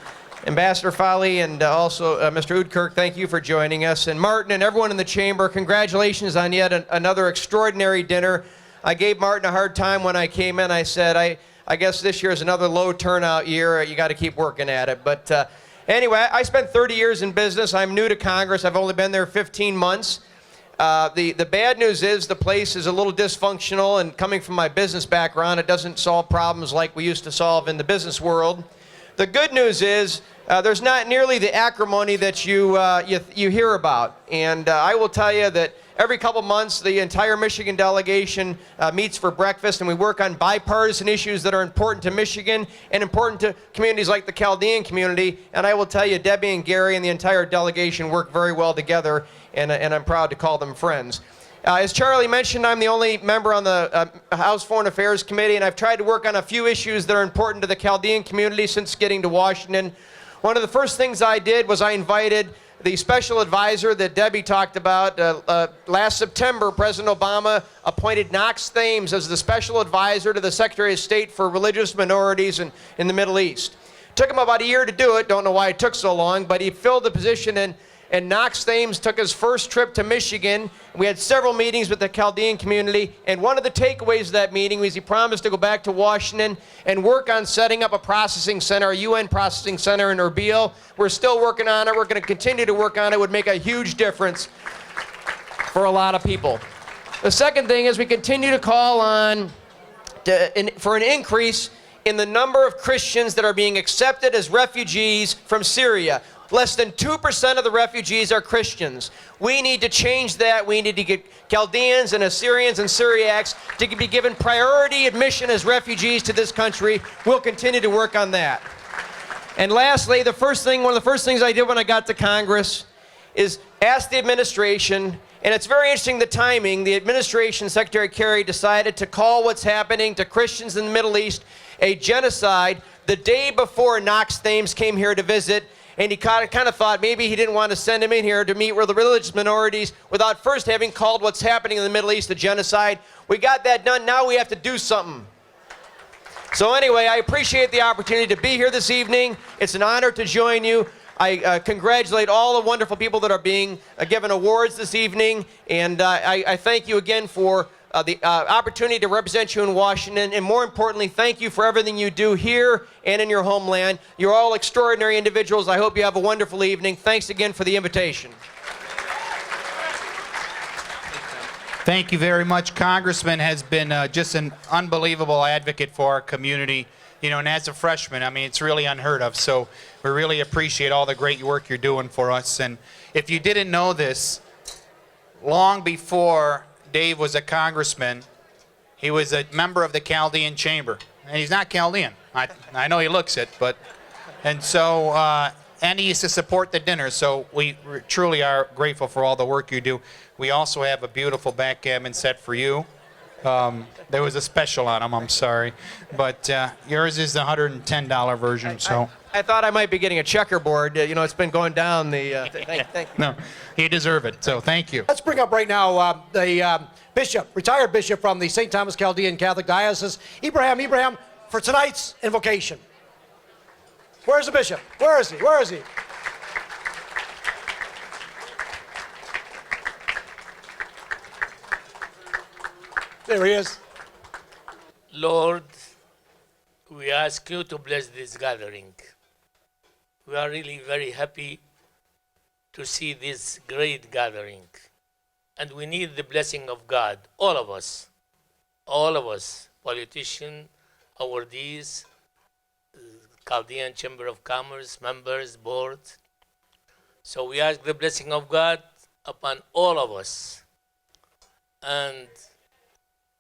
Ambassador Fowley and also Mr. Udkirk, thank you for joining us. And Martin and everyone in the chamber, congratulations on yet another extraordinary dinner. I gave Martin a hard time when I came in. I said, I guess this year is another low turnout year. You got to keep working at it. But anyway, I spent 30 years in business. I'm new to Congress. I've only been there 15 months. The bad news is the place is a little dysfunctional, and coming from my business background, it doesn't solve problems like we used to solve in the business world. The good news is there's not nearly the acrimony that you hear about. And I will tell you that Every couple months, the entire Michigan delegation meets for breakfast, and we work on bipartisan issues that are important to Michigan and important to communities like the Chaldean community. And I will tell you, Debbie and Gary and the entire delegation work very well together, and I'm proud to call them friends. As Charlie mentioned, I'm the only member on the House Foreign Affairs Committee, and I've tried to work on a few issues that are important to the Chaldean community since getting to Washington. One of the first things I did was I invited the special advisor that Debbie talked about. Last September, President Obama appointed Knox Thames as the special advisor to the Secretary of State for religious minorities in the Middle East. Took him about a year to do it. Don't know why it took so long, but he filled the position, and Knox Thames took his first trip to Michigan. We had several meetings with the Chaldean community, and one of the takeaways of that meeting was he promised to go back to Washington and work on setting up a processing center, a UN processing center in Erbil. We're still working on it. We're going to continue to work on it. It would make a huge difference for a lot of people. The second thing is we continue to call on for an increase in the number of Christians that are being accepted as refugees from Syria. Less than 2% of the refugees are Christians. We need to change that. We need to get Chaldeans and Assyrians and Syriacs to be given priority admission as refugees to this country. We'll continue to work on that. And lastly, one of the first things I did when I got to Congress is ask the administration, and it's very interesting the timing, the administration, Secretary Kerry, decided to call what's happening to Christians in the Middle East a genocide the day before Knox Thames came here to visit. And he kind of thought maybe he didn't want to send him in here to meet with the religious minorities without first having called what's happening in the Middle East a genocide. We got that done. Now we have to do something. So anyway, I appreciate the opportunity to be here this evening. It's an honor to join you. I congratulate all the wonderful people that are being given awards this evening. And I thank you again for the opportunity to represent you in Washington, and more importantly, thank you for everything you do here and in your homeland. You're all extraordinary individuals. I hope you have a wonderful evening. Thanks again for the invitation. Thank you very much. Congressman has been just an unbelievable advocate for our community. You know, and as a freshman, I mean, it's really unheard of. So we really appreciate all the great work you're doing for us. And if you didn't know this, long before Dave was a congressman, he was a member of the Chaldean Chamber. And he's not Chaldean. I know he looks it, but... And so, and he used to support the dinner, so we truly are grateful for all the work you do. We also have a beautiful backgammon set for you. There was a special on them, I'm sorry. But yours is the $110 version, so... I thought I might be getting a checkerboard. You know, it's been going down the... Thank you. No, you deserve it, so thank you. Let's bring up right now the bishop, retired bishop from the St. Thomas Chaldean Catholic Diocese, Ibrahim, for tonight's invocation. Where's the bishop? Where is he? Where is he? There he is. Lord, we ask you to bless this gathering. We are really very happy to see this great gathering. And we need the blessing of God, all of us, politicians, awardees, Chaldean Chamber of Commerce, members, board. So we ask the blessing of God upon all of us. And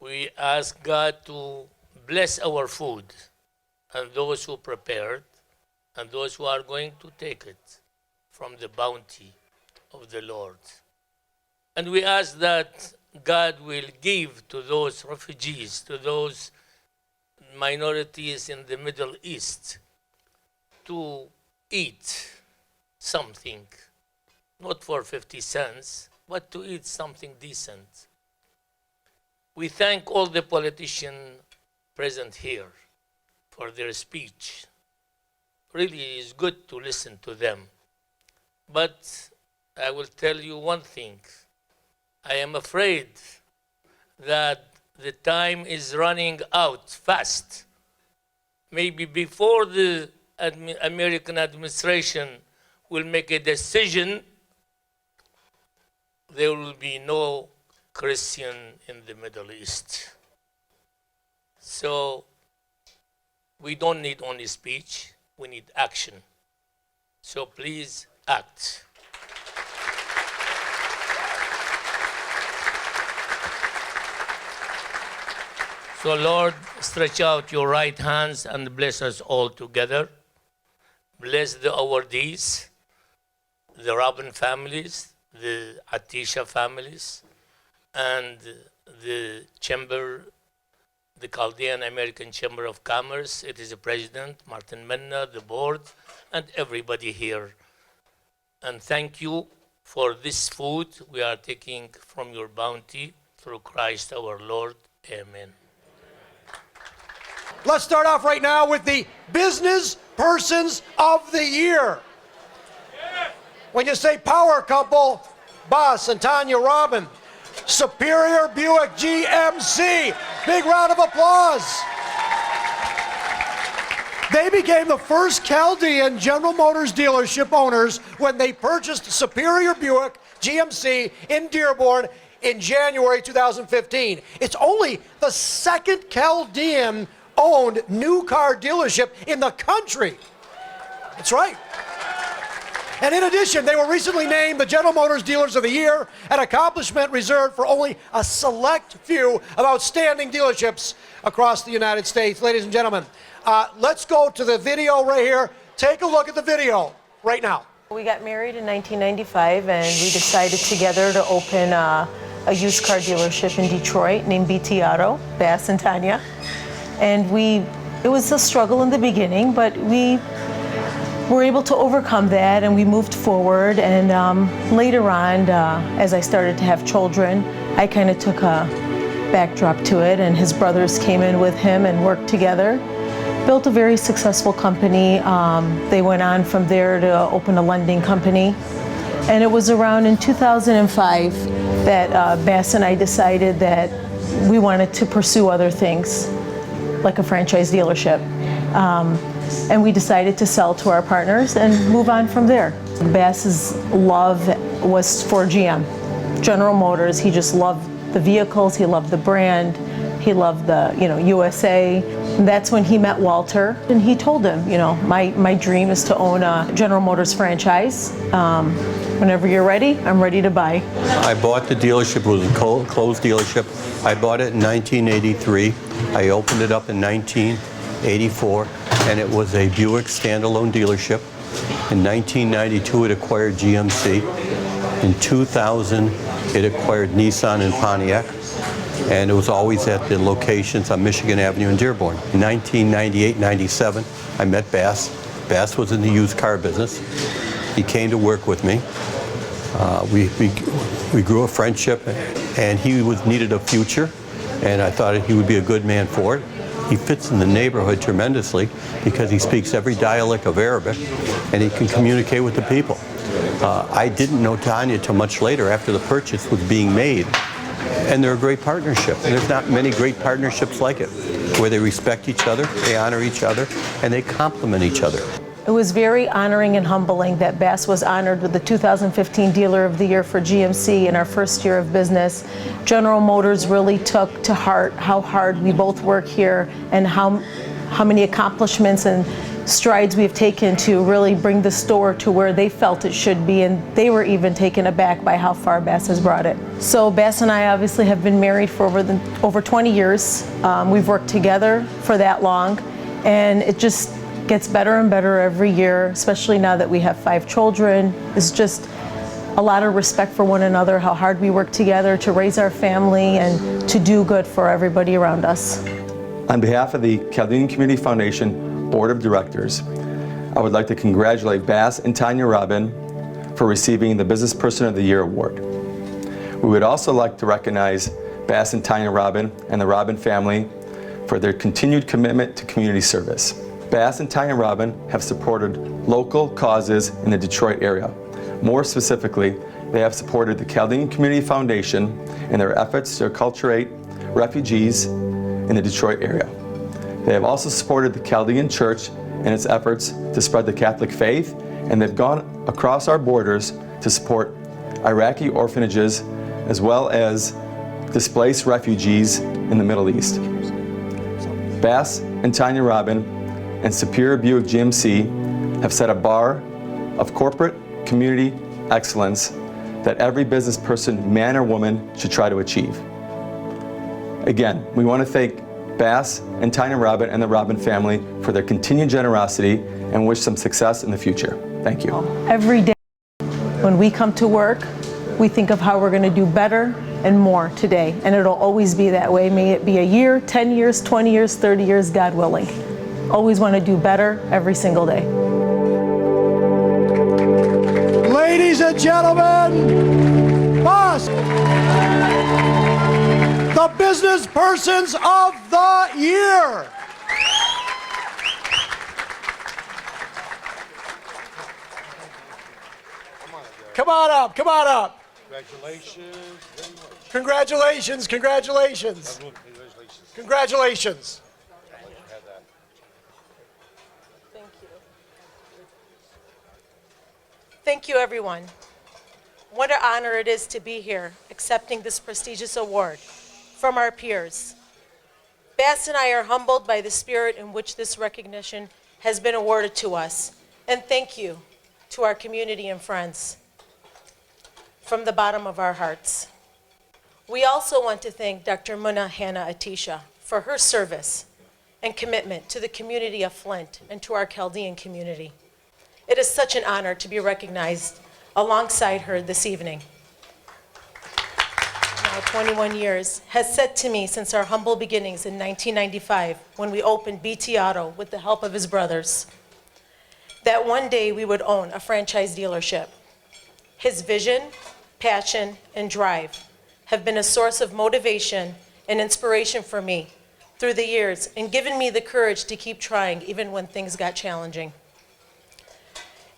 we ask God to bless our food and those who prepared and those who are going to take it from the bounty of the Lord. And we ask that God will give to those refugees, to those minorities in the Middle East, to eat something, not for 50 cents, but to eat something decent. We thank all the politicians present here for their speech. Really, it's good to listen to them. But I will tell you one thing. I am afraid that the time is running out fast. Maybe before the American administration will make a decision, there will be no Christian in the Middle East. So we don't need only speech, we need action. So please act. So Lord, stretch out your right hands and bless us all together. Bless the awardees, the Robin families, the Atisha families, and the Chamber, the Chaldean American Chamber of Commerce. It is the president, Martin Menna, the board, and everybody here. And thank you for this food we are taking from your bounty through Christ our Lord. Amen. Let's start off right now with the Business Persons of the Year. When you say power couple, Boss and Tanya Robin, Superior Buick GMC. Big round of applause. They became the first Chaldean General Motors dealership owners when they purchased Superior Buick GMC in Dearborn in January 2015. It's only the second Chaldean-owned new car dealership in the country. That's right. And in addition, they were recently named the General Motors Dealers of the Year, an accomplishment reserved for only a select few of outstanding dealerships across the United States. Ladies and gentlemen, let's go to the video right here. Take a look at the video right now. We got married in 1995, and we decided together to open a used car dealership in Detroit named BT Auto, Bass and Tanya. And it was a struggle in the beginning, but we were able to overcome that, and we moved forward. And later on, as I started to have children, I kind of took a backdrop to it, and his brothers came in with him and worked together. Built a very successful company. They went on from there to open a lending company. And it was around in 2005 that Bass and I decided that we wanted to pursue other things, like a franchise dealership. And we decided to sell to our partners and move on from there. Bass's love was for GM, General Motors. He just loved the vehicles, he loved the brand, he loved the, USA. And that's when he met Walter, and he told him, my dream is to own a General Motors franchise. Whenever you're ready, I'm ready to buy. I bought the dealership. It was a closed dealership. I bought it in 1983. I opened it up in 1984, and it was a Buick standalone dealership. In 1992, it acquired GMC. In 2000, it acquired Nissan and Pontiac, and it was always at the locations on Michigan Avenue in Dearborn. In 1998-97, I met Bass. Bass was in the used car business. He came to work with me. We grew a friendship, and he needed a future, and I thought he would be a good man for it. He fits in the neighborhood tremendously because he speaks every dialect of Arabic, and he can communicate with the people. I didn't know Tanya till much later after the purchase was being made, and they're a great partnership. And there's not many great partnerships like it, where they respect each other, they honor each other, and they complement each other. It was very honoring and humbling that Bass was honored with the 2015 Dealer of the Year for GMC in our first year of business. General Motors really took to heart how hard we both work here and how many accomplishments and strides we've taken to really bring the store to where they felt it should be, and they were even taken aback by how far Bass has brought it. So Bass and I obviously have been married for over 20 years. We've worked together for that long, and it just gets better and better every year, especially now that we have 5 children. It's just a lot of respect for one another, how hard we work together to raise our family and to do good for everybody around us. On behalf of the Chaldean Community Foundation Board of Directors, I would like to congratulate Bass and Tanya Robin for receiving the Business Person of the Year award. We would also like to recognize Bass and Tanya Robin and the Robin family for their continued commitment to community service. Bass and Tanya Robin have supported local causes in the Detroit area. More specifically, they have supported the Chaldean Community Foundation in their efforts to acculturate refugees in the Detroit area. They have also supported the Chaldean Church in its efforts to spread the Catholic faith, and they've gone across our borders to support Iraqi orphanages as well as displaced refugees in the Middle East. Bass and Tanya Robin and Superior Buick GMC have set a bar of corporate community excellence that every business person, man or woman, should try to achieve. Again, we want to thank Bass and Tanya Robin and the Robin family for their continued generosity and wish them success in the future. Thank you. Every day when we come to work, we think of how we're going to do better and more today, and it'll always be that way. May it be a year, 10 years, 20 years, 30 years, God willing. Always want to do better every single day. Ladies and gentlemen, boss, the business persons of the year. Come on up, come on up. Congratulations. Congratulations, congratulations. Congratulations. Thank you, everyone. What an honor it is to be here accepting this prestigious award from our peers. Bass and I are humbled by the spirit in which this recognition has been awarded to us. And thank you to our community and friends from the bottom of our hearts. We also want to thank Dr. Muna Hannah Atisha for her service and commitment to the community of Flint and to our Chaldean community. It is such an honor to be recognized alongside her this evening. Now 21 years, has said to me since our humble beginnings in 1995 when we opened BT Auto with the help of his brothers, that one day we would own a franchise dealership. His vision, passion, and drive have been a source of motivation and inspiration for me through the years and given me the courage to keep trying even when things got challenging.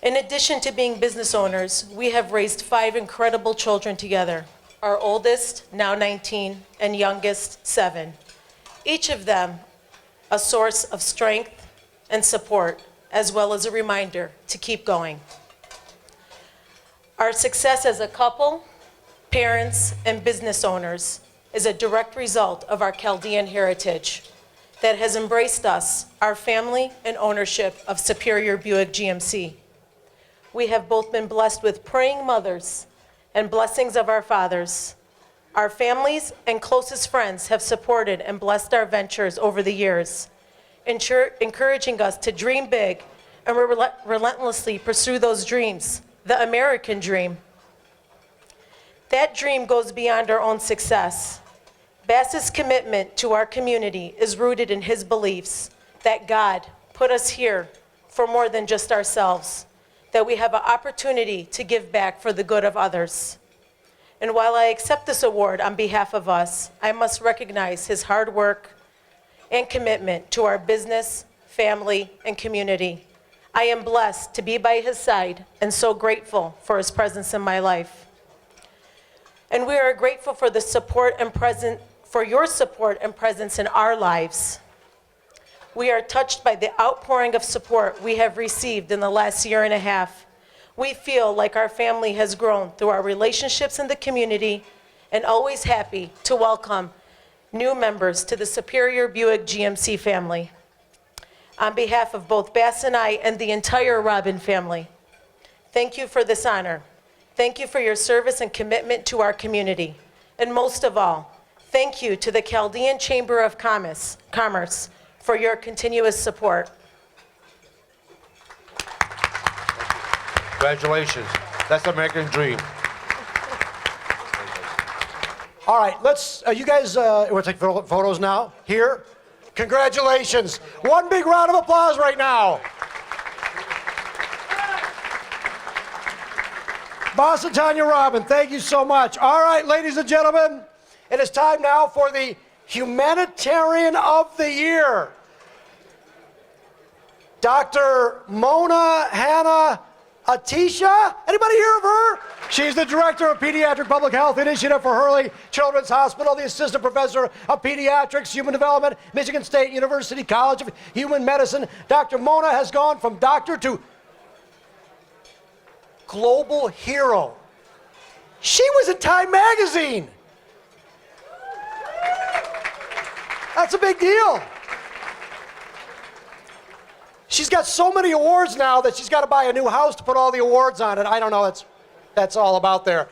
In addition to being business owners, we have raised 5 incredible children together. Our oldest, now 19, and youngest, 7. Each of them a source of strength and support, as well as a reminder to keep going. Our success as a couple, parents, and business owners is a direct result of our Chaldean heritage that has embraced us, our family, and ownership of Superior Buick GMC. We have both been blessed with praying mothers and blessings of our fathers. Our families and closest friends have supported and blessed our ventures over the years, encouraging us to dream big and relentlessly pursue those dreams, the American dream. That dream goes beyond our own success. Bass's commitment to our community is rooted in his beliefs that God put us here for more than just ourselves, that we have an opportunity to give back for the good of others. And while I accept this award on behalf of us, I must recognize his hard work and commitment to our business, family, and community. I am blessed to be by his side and so grateful for his presence in my life. And we are grateful for the support and for your support and presence in our lives. We are touched by the outpouring of support we have received in the last year and a half. We feel like our family has grown through our relationships in the community and always happy to welcome new members to the Superior Buick GMC family. On behalf of both Bass and I and the entire Robin family, thank you for this honor. Thank you for your service and commitment to our community. And most of all, thank you to the Chaldean Chamber of Commerce for your continuous support. Congratulations. That's the American dream. All right, let's, you guys, we'll take photos now, here. Congratulations. One big round of applause right now. Boss and Tanya Robin, thank you so much. All right, ladies and gentlemen, it is time now for the Humanitarian of the Year. Dr. Mona Hannah Atisha. Anybody hear of her? She's the Director of Pediatric Public Health Initiative for Hurley Children's Hospital, the Assistant Professor of Pediatrics, Human Development, Michigan State University College of Human Medicine. Dr. Mona has gone from doctor to global hero. She was in Time Magazine. That's a big deal. She's got so many awards now that she's got to buy a new house to put all the awards on it. I don't know, that's all about there.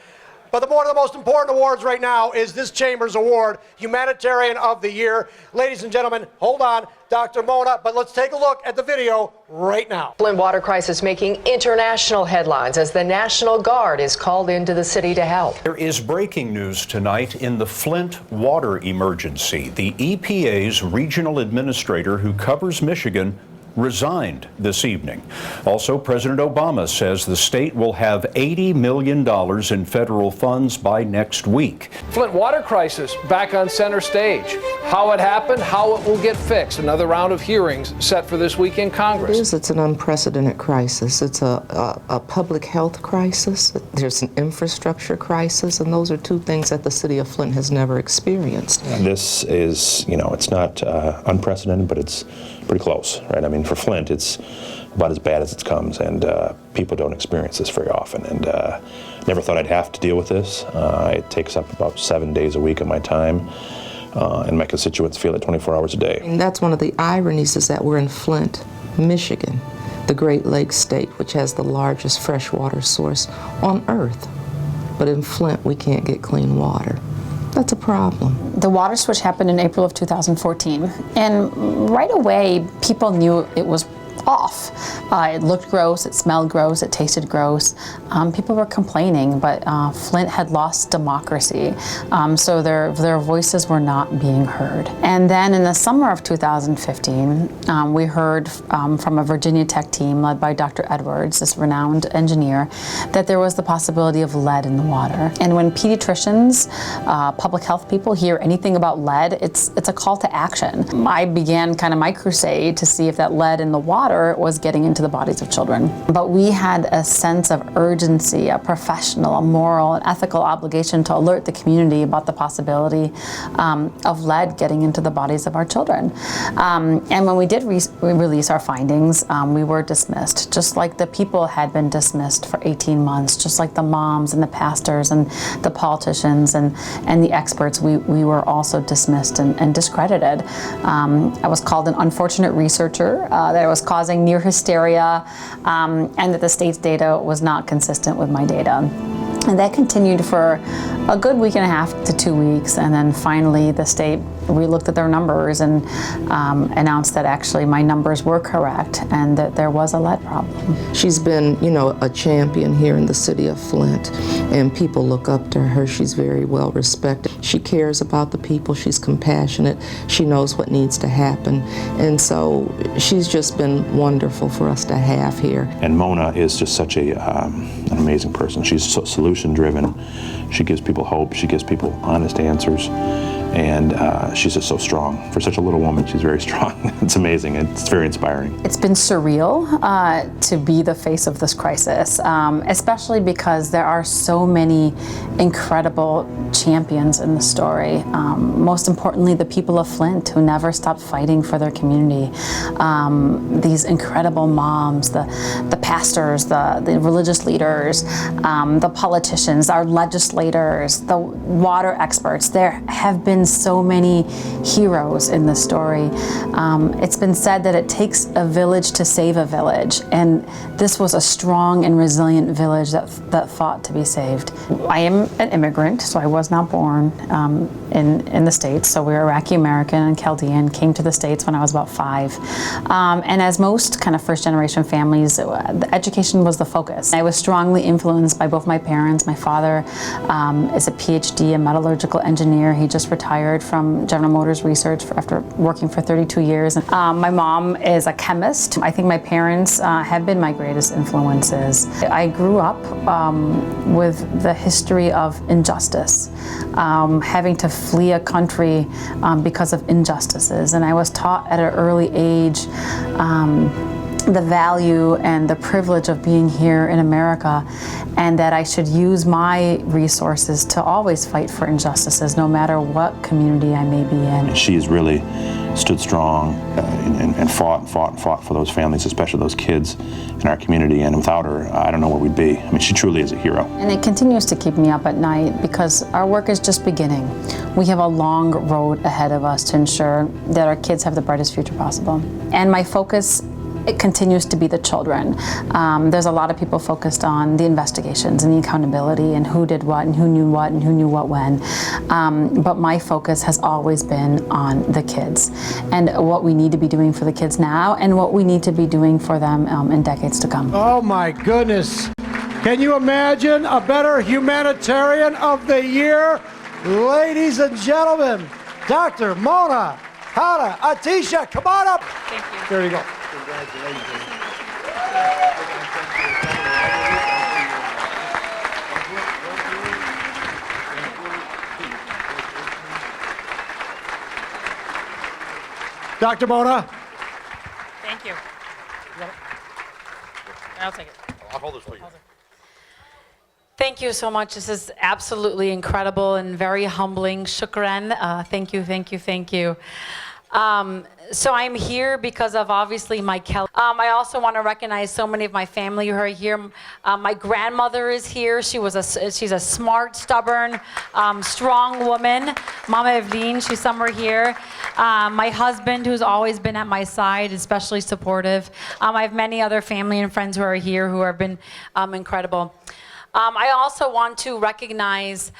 But one of the most important awards right now is this Chamber's award, Humanitarian of the Year. Ladies and gentlemen, hold on, Dr. Mona, but let's take a look at the video right now. Flint water crisis making international headlines as the National Guard is called into the city to help. There is breaking news tonight in the Flint water emergency. The EPA's regional administrator who covers Michigan resigned this evening. Also, President Obama says the state will have $80 million in federal funds by next week. Flint water crisis back on center stage. How it happened, how it will get fixed. Another round of hearings set for this week in Congress. It's an unprecedented crisis. It's a public health crisis. There's an infrastructure crisis, and those are two things that the city of Flint has never experienced. This is, it's not unprecedented, but it's pretty close, right? I mean, for Flint, it's about as bad as it comes, and people don't experience this very often. And never thought I'd have to deal with this. It takes up about 7 days a week of my time, and my constituents feel it 24 hours a day. And that's one of the ironies, is that we're in Flint, Michigan, the Great Lakes state, which has the largest freshwater source on earth. But in Flint, we can't get clean water. That's a problem. The water switch happened in April of 2014, and right away people knew it was off. It looked gross, it smelled gross, it tasted gross. People were complaining, but Flint had lost democracy, so their voices were not being heard. And then in the summer of 2015, we heard from a Virginia Tech team led by Dr. Edwards, this renowned engineer, that there was the possibility of lead in the water. And when pediatricians, public health people hear anything about lead, it's a call to action. I began kind of my crusade to see if that lead in the water was getting into the bodies of children. But we had a sense of urgency, a professional, a moral, and ethical obligation to alert the community about the possibility of lead getting into the bodies of our children. And when we did release our findings, we were dismissed, just like the people had been dismissed for 18 months, just like the moms and the pastors and the politicians and the experts. We were also dismissed and discredited. I was called an unfortunate researcher, that I was causing near hysteria, and that the state's data was not consistent with my data. And that continued for a good week and a half to 2 weeks, and then finally the state relooked at their numbers and announced that actually my numbers were correct and that there was a lead problem. She's been, a champion here in the city of Flint, and people look up to her. She's very well respected. She cares about the people. She's compassionate. She knows what needs to happen. And so she's just been wonderful for us to have here. And Mona is just such an amazing person. She's so solution-driven. She gives people hope. She gives people honest answers. And she's just so strong. For such a little woman, she's very strong. It's amazing. It's very inspiring. It's been surreal to be the face of this crisis, especially because there are so many incredible champions in the story. Most importantly, the people of Flint who never stopped fighting for their community. These incredible moms, the pastors, the religious leaders, the politicians, our legislators, the water experts. There have been so many heroes in this story. It's been said that it takes a village to save a village, and this was a strong and resilient village that fought to be saved. I am an immigrant, so I was not born in the States, so we're Iraqi American and Chaldean, came to the States when I was about 5. And as most kind of first generation families, the education was the focus. I was strongly influenced by both my parents. My father is a PhD, a metallurgical engineer. He just retired from General Motors Research after working for 32 years. My mom is a chemist. I think my parents have been my greatest influences. I grew up with the history of injustice, having to flee a country because of injustices. And I was taught at an early age the value and the privilege of being here in America, and that I should use my resources to always fight for injustices, no matter what community I may be in. She has really stood strong and fought for those families, especially those kids in our community, and without her, I don't know where we'd be. I mean, she truly is a hero. And it continues to keep me up at night because our work is just beginning. We have a long road ahead of us to ensure that our kids have the brightest future possible. And my focus it continues to be the children. There's a lot of people focused on the investigations and the accountability and who did what and who knew what and who knew what when. But my focus has always been on the kids and what we need to be doing for the kids now and what we need to be doing for them in decades to come. Oh my goodness. Can you imagine a better humanitarian of the year? Ladies and gentlemen, Dr. Mona Hana Atisha, come on up. Thank you. There you go. Congratulations. Dr. Mona. Thank you. I'll take it. I'll hold this for you. Thank you so much. This is absolutely incredible and very humbling. Shukran. Thank you, thank you, thank you. So I'm here because of obviously my Kelly. I also want to recognize so many of my family who are here. My grandmother is here. She's a smart, stubborn, strong woman. Mama Evelyn, she's somewhere here. My husband, who's always been at my side, especially supportive. I have many other family and friends who are here who have been incredible. I also want to recognize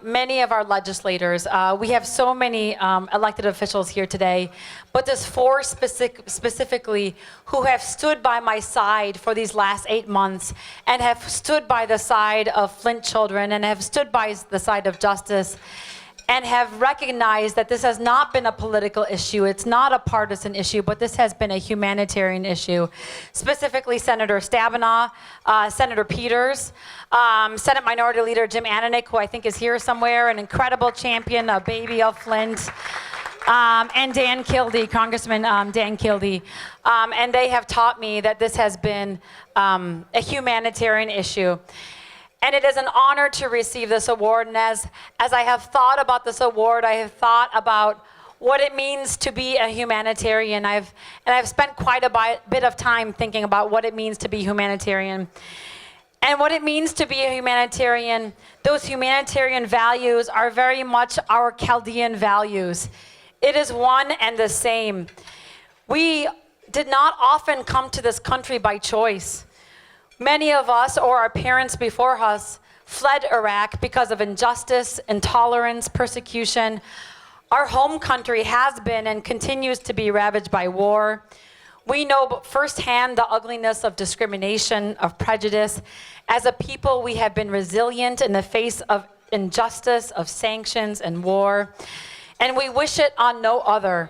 many of our legislators. We have so many elected officials here today, but there's four specifically who have stood by my side for these last 8 months and have stood by the side of Flint children and have stood by the side of justice and have recognized that this has not been a political issue, it's not a partisan issue, but this has been a humanitarian issue. Specifically, Senator Stabenow, Senator Peters, Senate Minority Leader Jim Ananich, who I think is here somewhere, an incredible champion, a baby of Flint, and Dan Kildee, Congressman Dan Kildee. And they have taught me that this has been a humanitarian issue. And it is an honor to receive this award. And as I have thought about this award, I have thought about what it means to be a humanitarian. I've spent quite a bit of time thinking about what it means to be humanitarian. And what it means to be a humanitarian, those humanitarian values are very much our Chaldean values. It is one and the same. We did not often come to this country by choice. Many of us, or our parents before us, fled Iraq because of injustice, intolerance, persecution. Our home country has been and continues to be ravaged by war. We know firsthand the ugliness of discrimination, of prejudice. As a people, we have been resilient in the face of injustice, of sanctions and war, and we wish it on no other.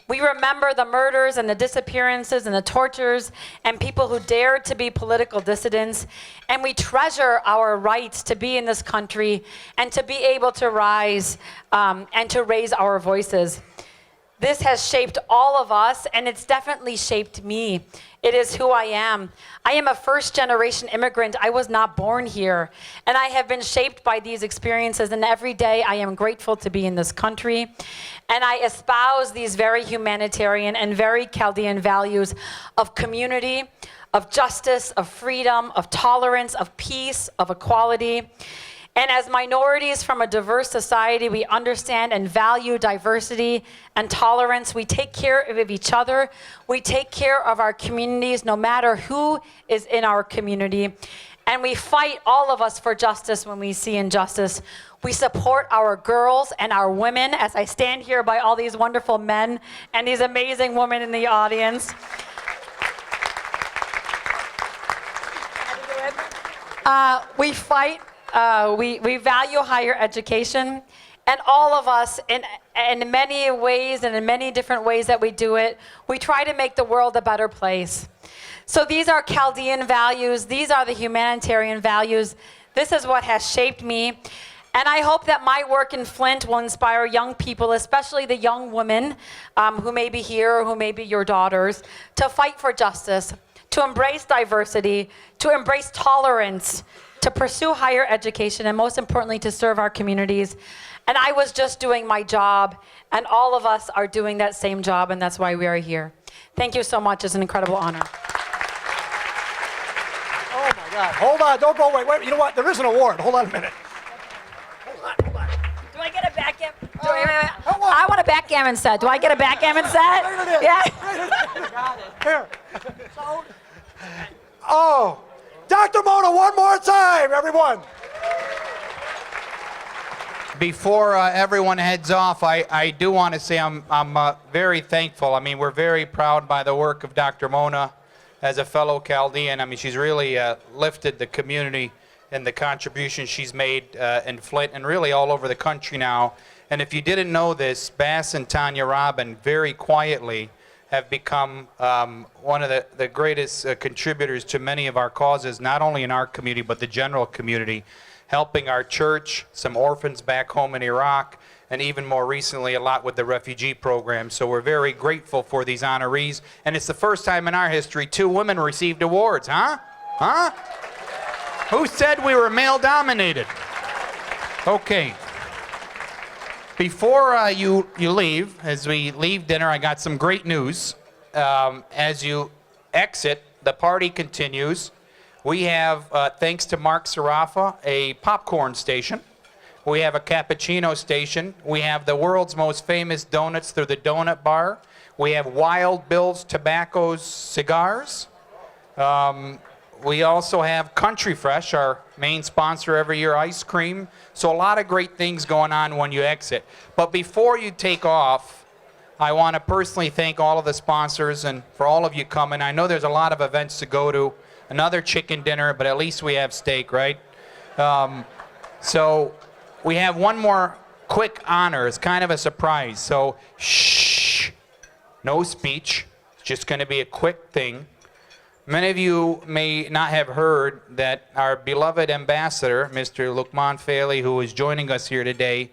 We remember the murders and the disappearances and the tortures and people who dared to be political dissidents. And we treasure our rights to be in this country and to be able to rise and to raise our voices. This has shaped all of us, and it's definitely shaped me. It is who I am. I am a first-generation immigrant. I was not born here, and I have been shaped by these experiences, and every day I am grateful to be in this country, and I espouse these very humanitarian and very Chaldean values of community, of justice, of freedom, of tolerance, of peace, of equality. And as minorities from a diverse society, we understand and value diversity and tolerance. We take care of each other. We take care of our communities, no matter who is in our community. And we fight, all of us, for justice when we see injustice. We support our girls and our women, as I stand here by all these wonderful men and these amazing women in the audience. We fight. We value higher education, and all of us, in many ways and in many different ways that we do it, we try to make the world a better place. So these are Chaldean values. These are the humanitarian values. This is what has shaped me. And I hope that my work in Flint will inspire young people, especially the young women who may be here or who may be your daughters, to fight for justice, to embrace diversity, to embrace tolerance, to pursue higher education, and most importantly, to serve our communities. And I was just doing my job, and all of us are doing that same job, and that's why we are here. Thank you so much. It's an incredible honor. Oh my God, hold on, don't go away. Wait, you know what, there is an award. Hold on a minute. Hold on. Do I get it back yet? Hold I want a backgammon set. Do I get a backgammon set? Yeah. Got it. Here. Oh, Dr. Mona, one more time, everyone. Before everyone heads off, I do want to say I'm very thankful. I mean, we're very proud by the work of Dr. Mona as a fellow Chaldean. I mean, she's really lifted the community and the contribution she's made in Flint and really all over the country now. And if you didn't know this, Bass and Tanya Robin very quietly have become one of the greatest contributors to many of our causes, not only in our community, but the general community, helping our church, some orphans back home in Iraq, and even more recently a lot with the refugee program. So we're very grateful for these honorees. And it's the first time in our history 2 women received awards, huh? Huh? Who said we were male dominated? Okay. Before you leave, as we leave dinner, I got some great news. As you exit, the party continues. We have, thanks to Mark Sarafa, a popcorn station. We have a cappuccino station. We have the world's most famous donuts through the Donut Bar. We have Wild Bill's Tobacco's cigars. We also have Country Fresh, our main sponsor every year, ice cream. So a lot of great things going on when you exit. But before you take off, I want to personally thank all of the sponsors and for all of you coming. I know there's a lot of events to go to. Another chicken dinner, but at least we have steak, right? So we have one more quick honor. It's kind of a surprise. So shh, no speech. It's just going to be a quick thing. Many of you may not have heard that our beloved ambassador, Mr. Lukman Faili, who is joining us here today,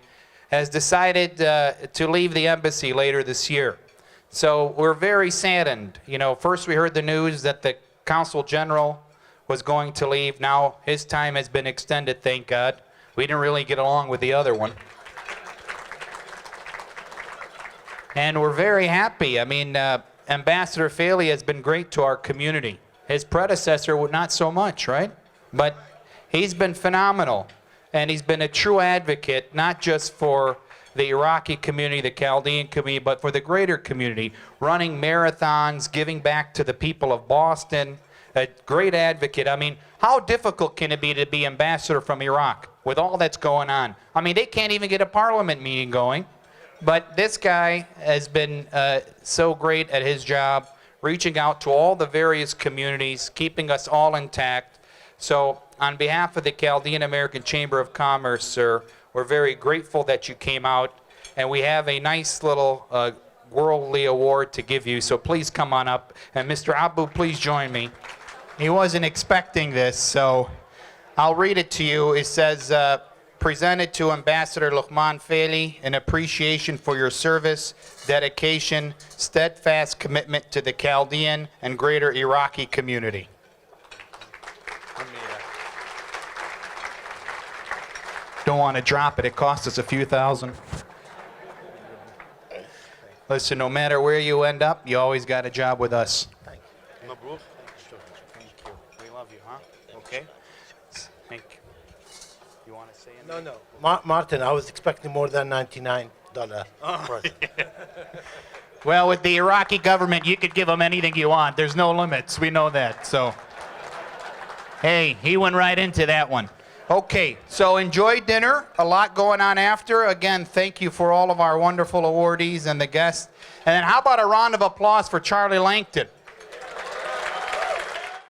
has decided to leave the embassy later this year. So we're very saddened. You know, first we heard the news that the Consul General was going to leave. Now his time has been extended, thank God. We didn't really get along with the other one. And we're very happy. I mean, Ambassador Faili has been great to our community. His predecessor, not so much, right? But he's been phenomenal. And he's been a true advocate, not just for the Iraqi community, the Chaldean community, but for the greater community, running marathons, giving back to the people of Boston, a great advocate. I mean, how difficult can it be to be ambassador from Iraq with all that's going on? I mean, they can't even get a parliament meeting going. But this guy has been so great at his job, reaching out to all the various communities, keeping us all intact. So on behalf of the Chaldean American Chamber of Commerce, sir, we're very grateful that you came out, and we have a nice little worldly award to give you, so please come on up. And Mr. Abu, please join me. He wasn't expecting this, so I'll read it to you. It says, presented to Ambassador Lukman Faili in appreciation for your service, dedication, steadfast commitment to the Chaldean and greater Iraqi community. Don't want to drop it. It cost us a few thousand. Listen, no matter where you end up, you always got a job with us. Thank you. Thank you. We love you, huh? Okay. Thank you. You want to say anything? No. Martin, I was expecting more than $99. Well, with the Iraqi government, you could give them anything you want. There's no limits. We know that. So, hey, he went right into that one. Okay, so enjoy dinner. A lot going on after. Again, thank you for all of our wonderful awardees and the guests. And then how about a round of applause for Charlie Langton?